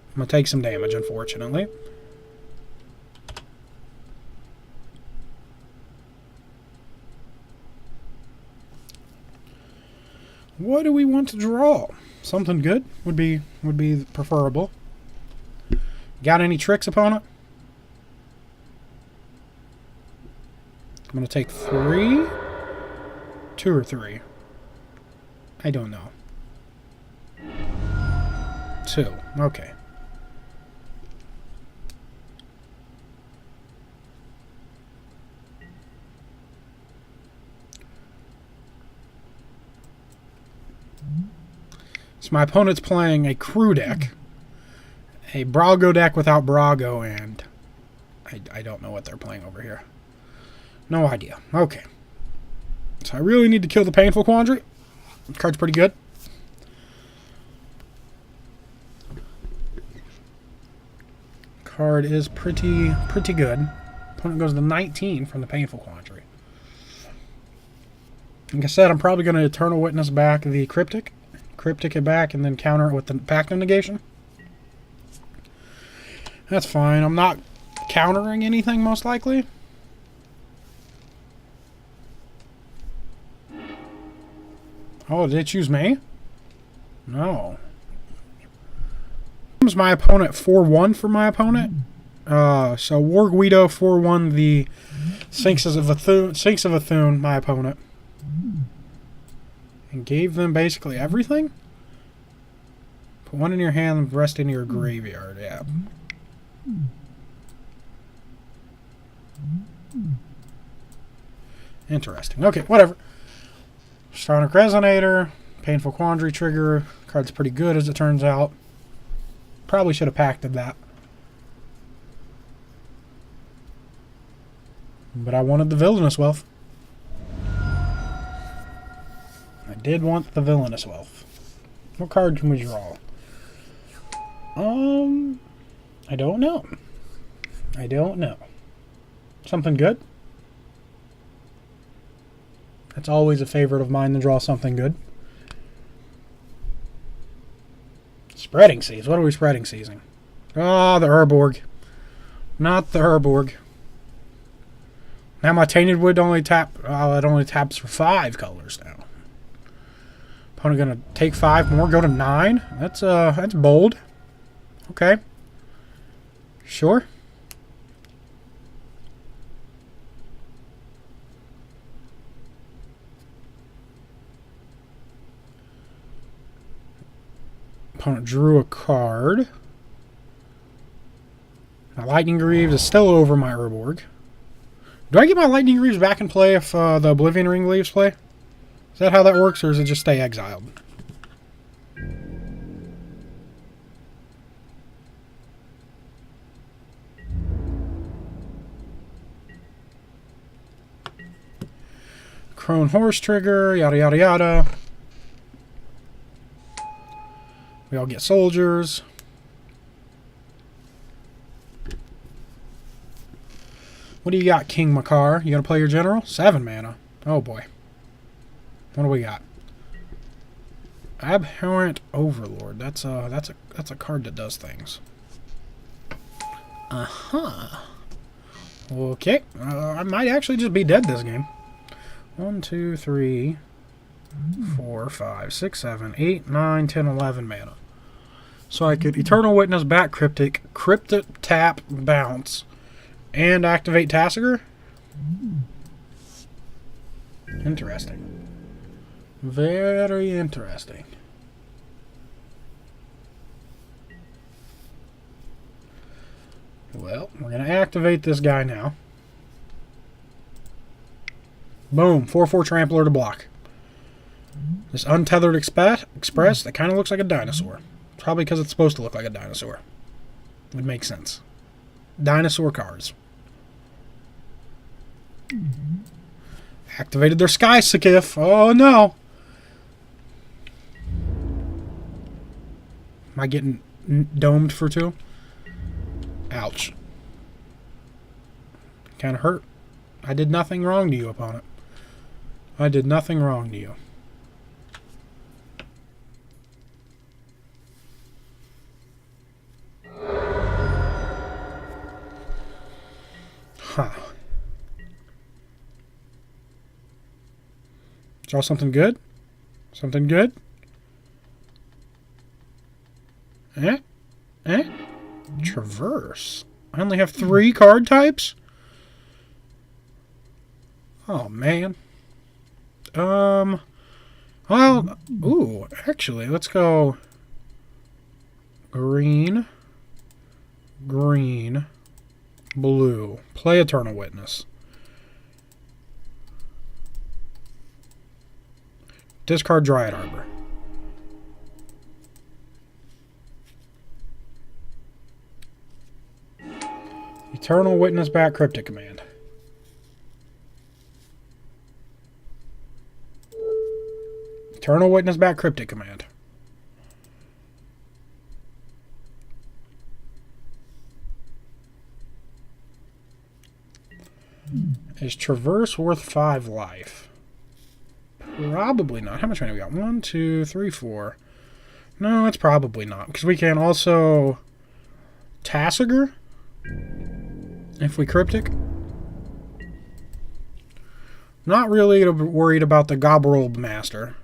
I'm going to take some damage, unfortunately. What do we want to draw? Something good would be preferable. Got any tricks, opponent? I'm going to take 3. 2 or 3. I don't know. 2. Okay. So my opponent's playing a crew deck, a Brago deck without Brago, and I don't know what they're playing over here. No idea. Okay. So I really need to kill the Painful Quandary. The card's pretty good. Card is pretty good. Opponent goes to 19 from the Painful Quandary. Like I said, I'm probably going to Eternal Witness back the Cryptic it back, and then counter it with the Pact of Negation. That's fine. I'm not countering anything, most likely. Oh, did it choose me? No. Comes my opponent 4-1 for my opponent. So War Guido 4-1 the Sphinx of Athun, my opponent. And gave them basically everything? Put 1 in your hand and the rest in your graveyard, yeah. Interesting. Okay, whatever. Sonic Resonator. Painful Quandary trigger. Card's pretty good as it turns out. Probably should have packed that. But I wanted the Villainous Wealth. I did want the Villainous Wealth. What card can we draw? I don't know. I don't know. Something good? That's always a favorite of mine to draw something good. Spreading Seas. What are we spreading seizing? Oh, the Urborg. Not the Urborg. Now my Tainted Wood only it only taps for 5 colors now. Opponent gonna take 5 more, go to 9. That's bold. Okay. Sure. Opponent drew a card. My Lightning Greaves is still over my Urborg. Do I get my Lightning Greaves back in play if the Oblivion Ring leaves play? Is that how that works, or does it just stay exiled? Crone Horse trigger, yada yada yada. We all get soldiers. What do you got, King Macar? You gonna play your general? 7 mana. Oh boy. What do we got? Abhorrent Overlord. That's a card that does things. Okay. I might actually just be dead this game. 1, 2, 3, 4, 5, 6, 7, 8, 9, 10, 11 mana. So I could Eternal Witness, back Cryptic, tap, bounce, and activate Tasigur? Interesting. Very interesting. Well, we're going to activate this guy now. Boom. 4/4 Trampler to block. This Untethered Express, that kind of looks like a dinosaur. Probably because it's supposed to look like a dinosaur. Would make sense. Dinosaur cards. Activated their Sky Sikif. Oh no! Am I getting domed for 2? Ouch. Kind of hurt. I did nothing wrong to you, opponent. I did nothing wrong to you. Huh. Draw something good? Something good? Traverse. I only have 3 card types? Oh, man. Well, ooh, actually, let's go green, green, blue. Play Eternal Witness. Discard Dryad Arbor. Eternal Witness, back Cryptic Command. Eternal Witness, back Cryptic Command. Is Traverse worth 5 life? Probably not. How much money we got? 1, 2, 3, 4. No, it's probably not. Because we can also Tasigur if we Cryptic. Not really worried about the Gobrold Master.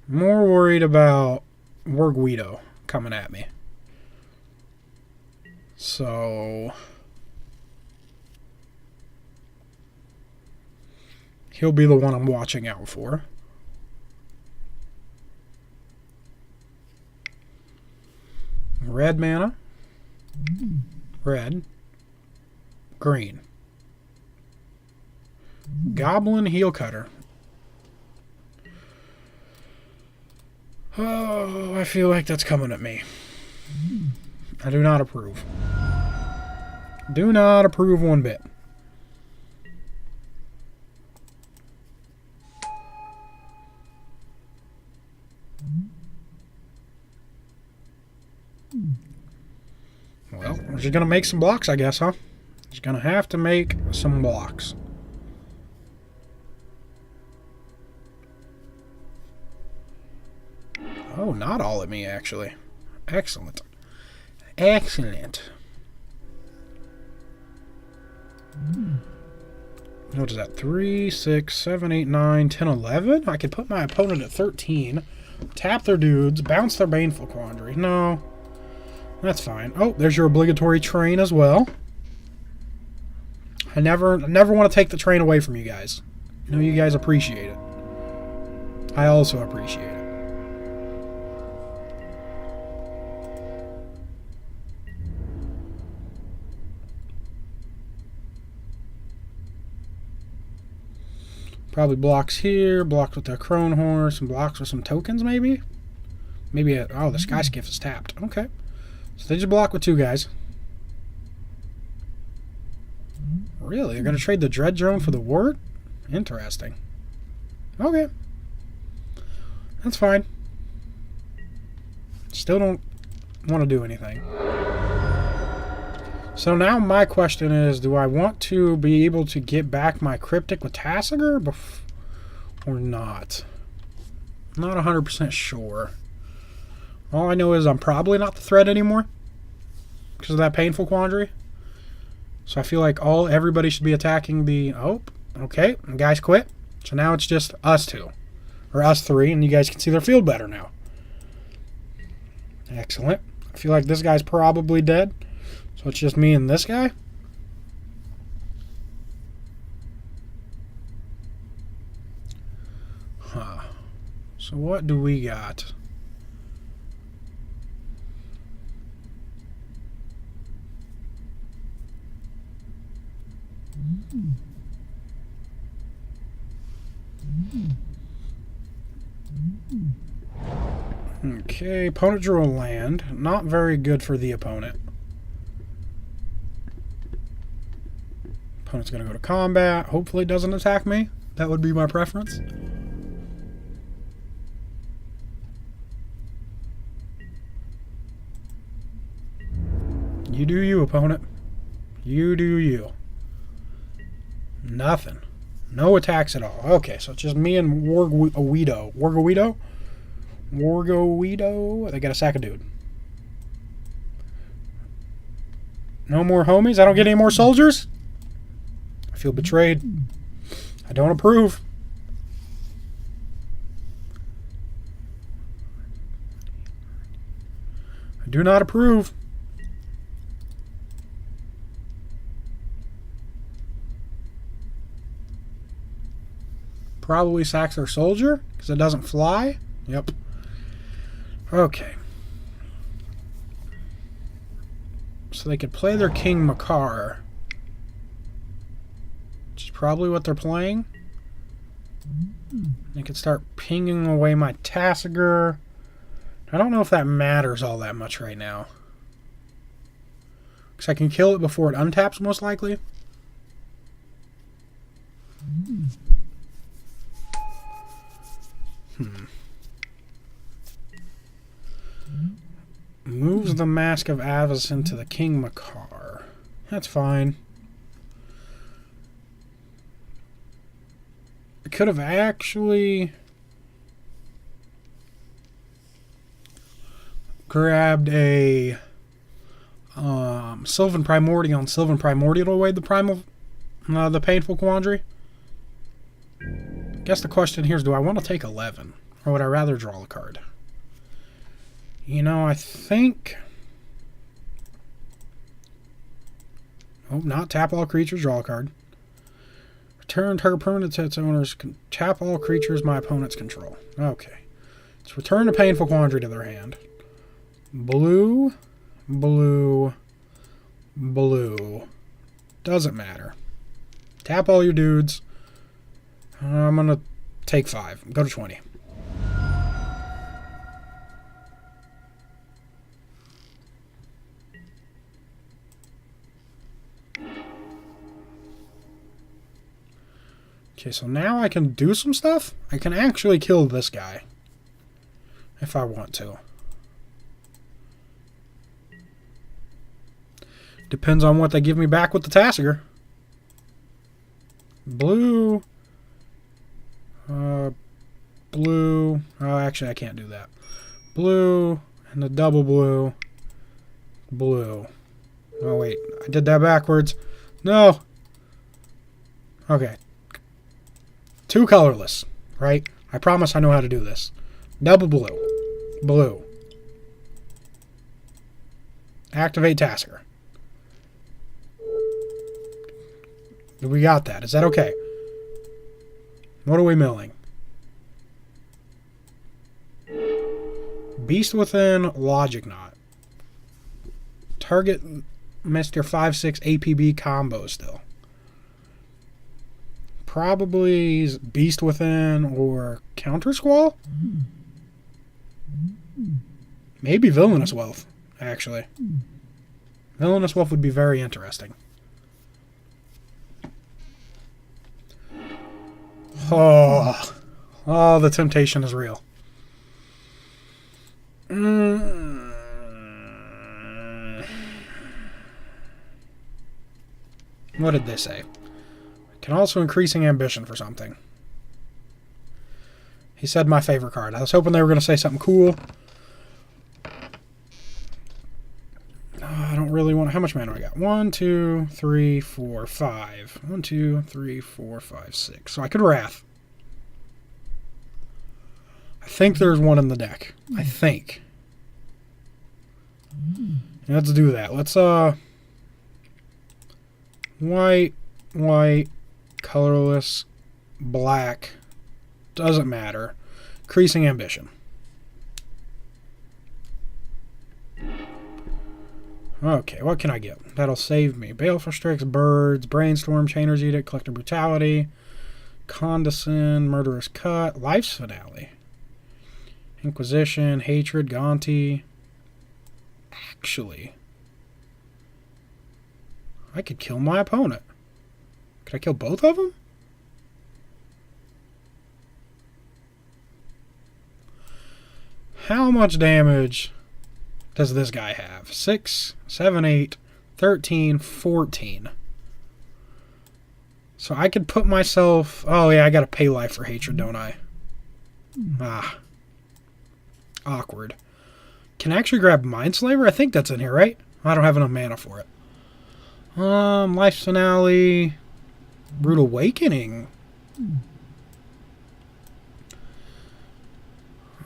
More worried about Warguido coming at me. So he'll be the one I'm watching out for. Red mana. Red. Green. Goblin Heel Cutter. Oh, I feel like that's coming at me. I do not approve. Do not approve one bit. Well, we're just going to make some blocks, I guess, huh? Just going to have to make some blocks. Oh, not all at me, actually. Excellent. Excellent. What is that? 3, 6, 7, 8, 9, 10, 11? I could put my opponent at 13. Tap their dudes. Bounce their Baneful Quandary. No. That's fine. Oh, there's your obligatory train as well. I never want to take the train away from you guys. I know you guys appreciate it. I also appreciate it. Probably blocks here, blocks with their Crone Horse, and blocks with some tokens, maybe? Maybe oh, the Sky Skiff is tapped. Okay. So they just block with 2 guys. Really? They're going to trade the Dread Drone for the Wort? Interesting. Okay. That's fine. Still don't want to do anything. So now my question is, do I want to be able to get back my Cryptic with Tasigur or not? I'm not 100% sure. All I know is I'm probably not the threat anymore because of that Painful Quandary. So I feel like everybody should be attacking the... Oh, okay. The guys quit. So now it's just us 2. Or us 3, and you guys can see their field better now. Excellent. I feel like this guy's probably dead. So it's just me and this guy. Huh. So what do we got? Okay, opponent drew a land. Not very good for the opponent. Opponent's going to go to combat. Hopefully doesn't attack me. That would be my preference. You do you, opponent. You do you. Nothing. No attacks at all. Okay, so it's just me and Wargowedo. Wargowedo? Wargowedo? They got to sack a dude. No more homies? I don't get any more soldiers? I feel betrayed. I don't approve. I do not approve. Probably sacks their soldier because it doesn't fly. Yep. Okay. So they could play their King Macar, which is probably what they're playing. They could start pinging away my Tasigur. I don't know if that matters all that much right now, because I can kill it before it untaps, most likely. Moves the Mask of Avacyn into the King Macar. That's fine. I could have actually grabbed a Sylvan Primordial and Sylvan Primordial away the Painful Quandary. I guess the question here is, do I want to take 11? Or would I rather draw a card? You know, I think... Oh, not tap all creatures, draw a card. Return target permanent to its owners. Tap all creatures my opponent's control. Okay. Let's return a Painful Quandary to their hand. Blue, blue, blue. Doesn't matter. Tap all your dudes. I'm going to take 5. Go to 20. Okay, so now I can do some stuff. I can actually kill this guy. If I want to. Depends on what they give me back with the Tasigur. Blue. Blue. Oh, actually, I can't do that. Blue. And the double blue. Blue. Oh, wait. I did that backwards. No. Okay. 2 colorless, right? I promise I know how to do this. Double blue. Blue. Activate Tasigur. We got that. Is that okay? What are we milling? Beast Within, Logic Knot. Target Mr. 5/6 APB combo still. Probably Beast Within or Counter Squall? Maybe Villainous Wealth, actually. Villainous Wealth would be very interesting. Oh, the temptation is real. What did they say? Can also increasing ambition for something. He said my favorite card. I was hoping they were going to say something cool. I don't really want... How much mana do I got? 1, 2, 3, 4, 5. 1, 2, 3, 4, 5, 6. So I could Wrath. I think there's one in the deck. I think. Let's do that. Let's, white, colorless, black. Doesn't matter. Increasing ambition. Okay, what can I get? That'll save me. Baleful Strix, Birds, Brainstorm, Chainer's Edict, Collective Brutality, Condescend, Murderous Cut, Life's Finale, Inquisition, Hatred, Gonti. Actually, I could kill my opponent. Could I kill both of them? How much damage does this guy have? 6, 7, 8, 13, 14. So I could put myself... Oh, yeah, I got to pay life for Hatred, don't I? Ah. Awkward. Can I actually grab Mindslaver? I think that's in here, right? I don't have enough mana for it. Life's Finale... Rude Awakening.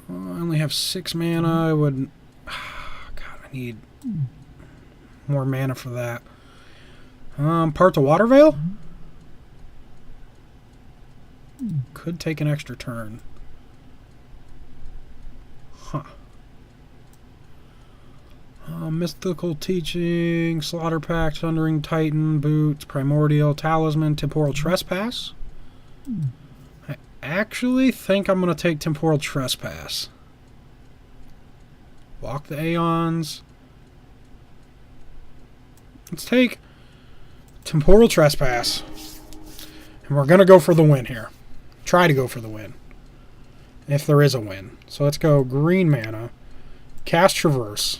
I only have 6 mana. I would... God, I need more mana for that. Part to Water Veil? Could take an extra turn. Huh. Mystical Teaching, Slaughter Pact, Thundering Titan, Boots, Primordial, Talisman, Temporal Trespass. I actually think I'm going to take Temporal Trespass. Walk the Aeons. Let's take Temporal Trespass. And we're going to go for the win here. Try to go for the win. If there is a win. So let's go green mana. Cast Traverse.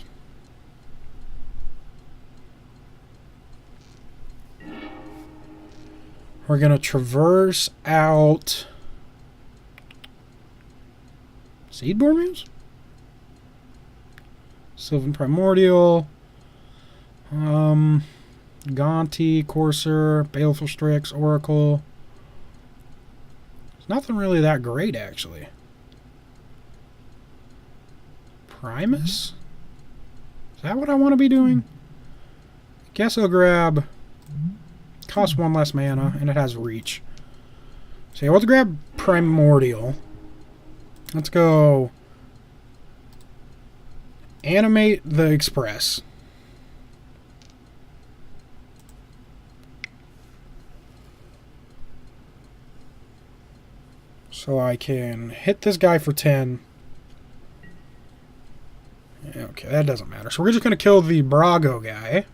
We're going to traverse out Seedborn Muse? Sylvan Primordial. Gonti, Courser, Baleful Strix, Oracle. There's nothing really that great, actually. Primus? Is that what I want to be doing? Guess I'll grab... Costs 1 less mana, and it has reach. So yeah, let's grab Primordial. Let's go... Animate the Express. So I can hit this guy for 10. Okay, that doesn't matter. So we're just going to kill the Brago guy.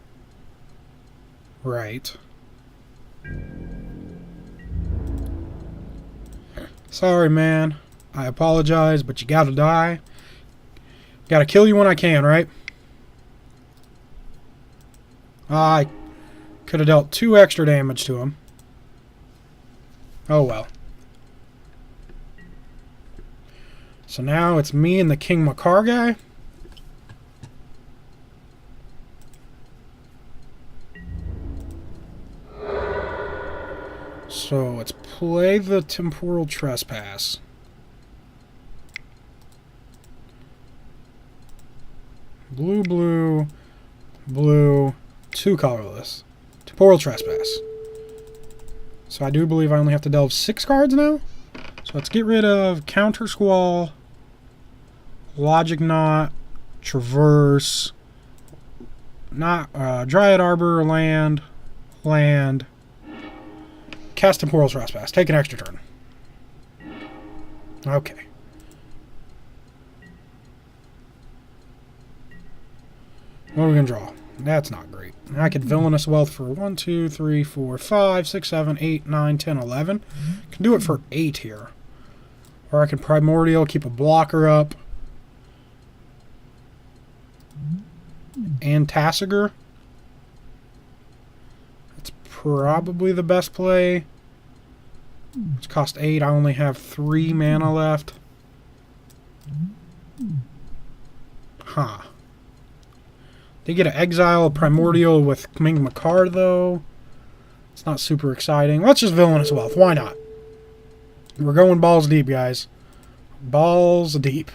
Right. Sorry, man. I apologize, but you gotta die. Gotta kill you when I can, right? I could have dealt 2 extra damage to him. Oh well. So now it's me and the King Macar guy. So let's play the Temporal Trespass. Blue, blue, blue, 2 colorless. Temporal Trespass. So I do believe I only have to delve 6 cards now. So let's get rid of Counter Squall, Logic Knot, Traverse, not Dryad Arbor, land, cast Temporal Trespass. Take an extra turn. Okay. What are we going to draw? That's not great. I could Villainous Wealth for 1, 2, 3, 4, 5, 6, 7, 8, 9, 10, 11. Can do it for 8 here. Or I can Primordial, keep a blocker up. And Tasigur. That's probably the best play. It's cost 8. I only have 3 mana left. Huh. They get an Exile, a Primordial with King Macar, though. It's not super exciting. Let's just Villainous Wealth. Why not? We're going balls deep, guys. Balls deep.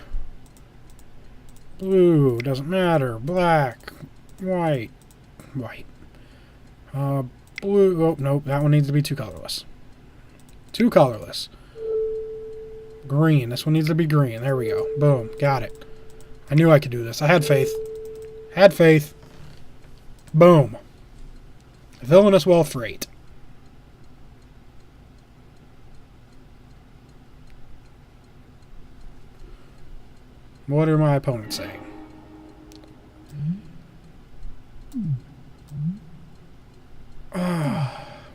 Blue, doesn't matter. Black, white, white. Blue, oh, nope, that one needs to be 2 colorless. 2 colorless. Green, this one needs to be green. There we go. Boom, got it. I knew I could do this. I had faith. Had faith. Boom. Villainous Wealth for 8. What are my opponents saying?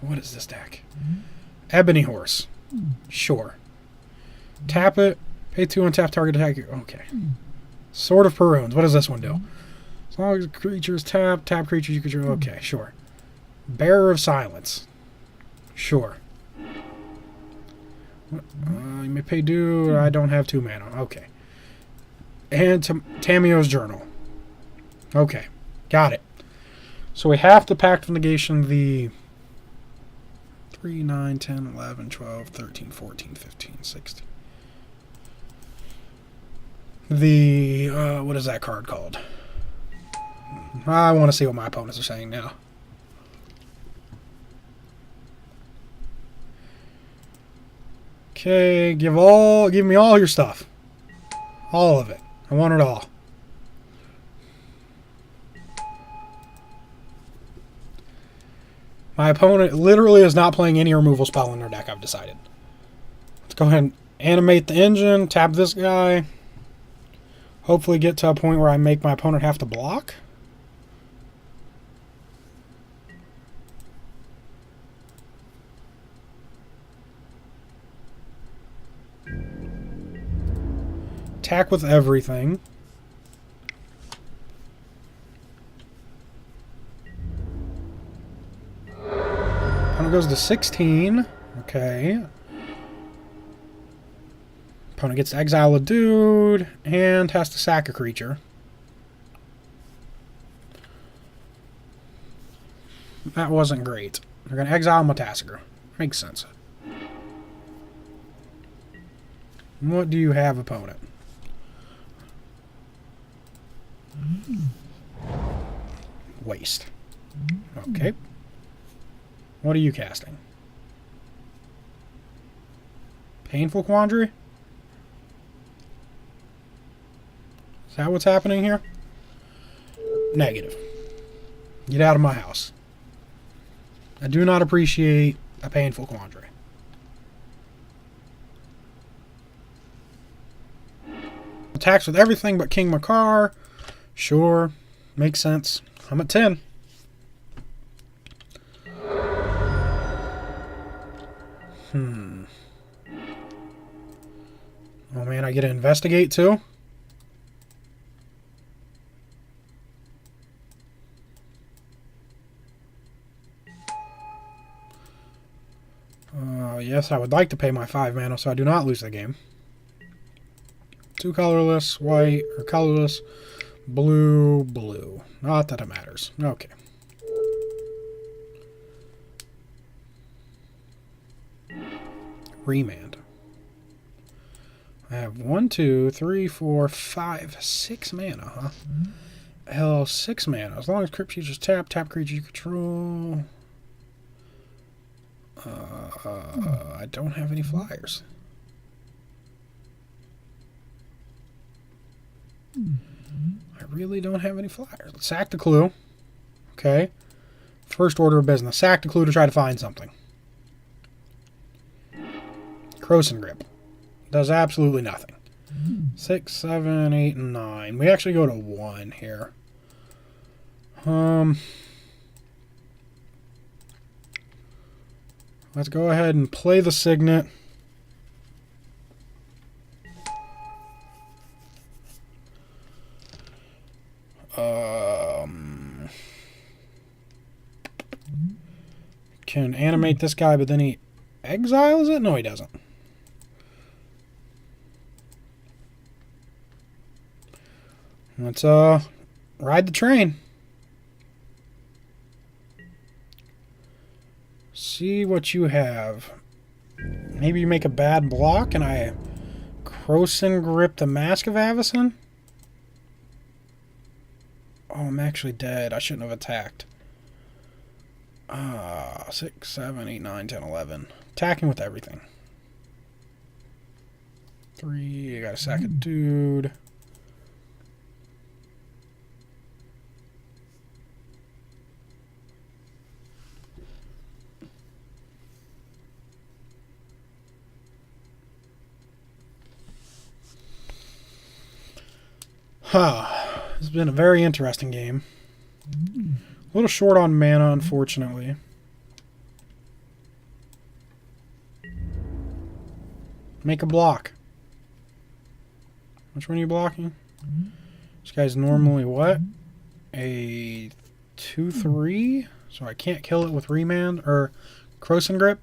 What is this deck? Ebony Horse. Sure. Tap it. Pay 2 and tap target attack. Okay. Sword of Perunes. What does this one do? As long as creatures tap creatures you control. Okay, sure. Bearer of Silence. Sure. You may pay due. I don't have 2 mana. Okay. And Tamio's Journal. Okay. Got it. So we have to Pact of Negation the 3, 9, 10, 11, 12, 13, 14, 15, 16. The, what is that card called? I want to see what my opponents are saying now. Okay, give me all your stuff. All of it. I want it all. My opponent literally is not playing any removal spell in their deck, I've decided. Let's go ahead and animate the engine, tap this guy. Hopefully get to a point where I make my opponent have to block. Attack with everything. Opponent goes to 16. Okay. Opponent gets to exile a dude and has to sack a creature. That wasn't great. They're going to exile my Tasigur. Makes sense. What do you have, opponent? Waste. Okay. What are you casting? Painful Quandary? Is that what's happening here? Negative. Get out of my house. I do not appreciate a Painful Quandary. Attacks with everything but King Macar. Sure. Makes sense. I'm at 10. Oh man, I get to investigate too? Yes, I would like to pay my 5 mana so I do not lose the game. 2 colorless, white, or colorless, blue, blue. Not that it matters. Okay. Remand. I have 1, 2, 3, 4, 5, 6 mana, huh? Hell, 6 mana. As long as Crypt Features tap creature you control. I don't have any flyers. I really don't have any flyers. Let's sack the clue. Okay. First order of business. Sack the clue to try to find something. Croson Grip. Does absolutely nothing. 6, 7, 8, and 9. We actually go to 1 here. Let's go ahead and play the Signet. Can animate this guy, but then he exiles it? No, he doesn't. Let's ride the train. See what you have. Maybe you make a bad block and I Croson Grip the Mask of Avacyn? Oh, I'm actually dead. I shouldn't have attacked. 6, 7, 8, 9, 10, 11. Attacking with everything. 3, I got a sack of dude. This has been a very interesting game. A little short on mana, unfortunately. Make a block. Which one are you blocking? This guy's normally what? A 2/3? So I can't kill it with Remand or Croson Grip?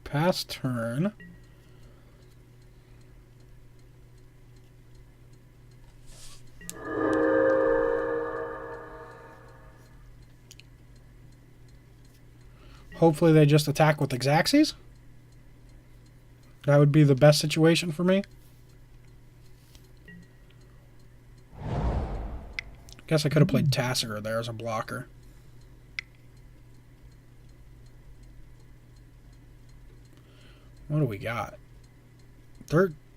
Pass turn. Hopefully they just attack with Xaxes. That would be the best situation for me. Guess I could have played Tasigur there as a blocker. What do we got?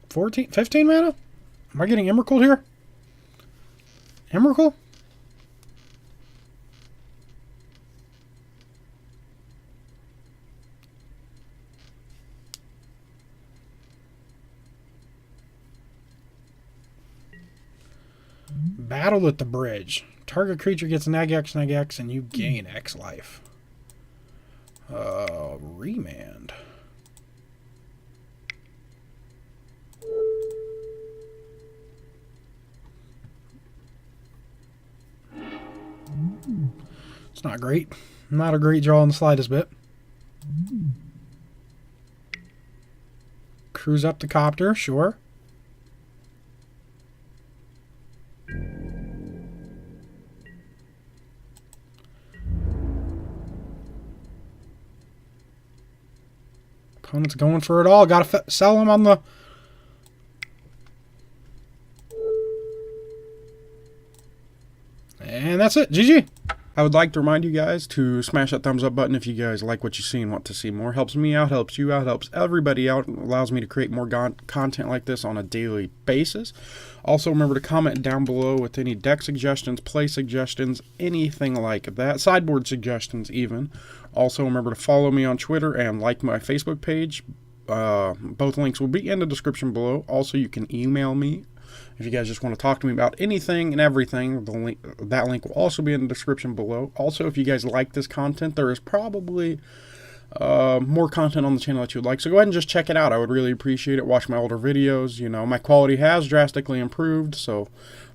14, 15 mana? Am I getting Emrakul here? Emrakul? Battle at the bridge. Target creature gets neg X, and you gain X life. Remand. It's not great. Not a great draw in the slightest bit. Cruise up the copter, sure. Opponent's going for it all. Gotta sell him on the... And that's it. GG. I would like to remind you guys to smash that thumbs up button if you guys like what you see and want to see more. Helps me out, helps you out, helps everybody out, allows me to create more content like this on a daily basis. Also, remember to comment down below with any deck suggestions, play suggestions, anything like that, sideboard suggestions even. Also, remember to follow me on Twitter and like my Facebook page. Both links will be in the description below. Also, you can email me if you guys just want to talk to me about anything and everything. That link will also be in the description below. Also, if you guys like this content, there is probably more content on the channel that you would like, so go ahead and just check it out. I would really appreciate it. Watch my older videos. You know, my quality has drastically improved, so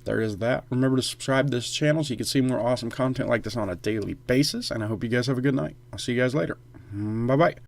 there is that. Remember to subscribe to this channel so you can see more awesome content like this on a daily basis, and I hope you guys have a good night. I'll see you guys later. Bye bye.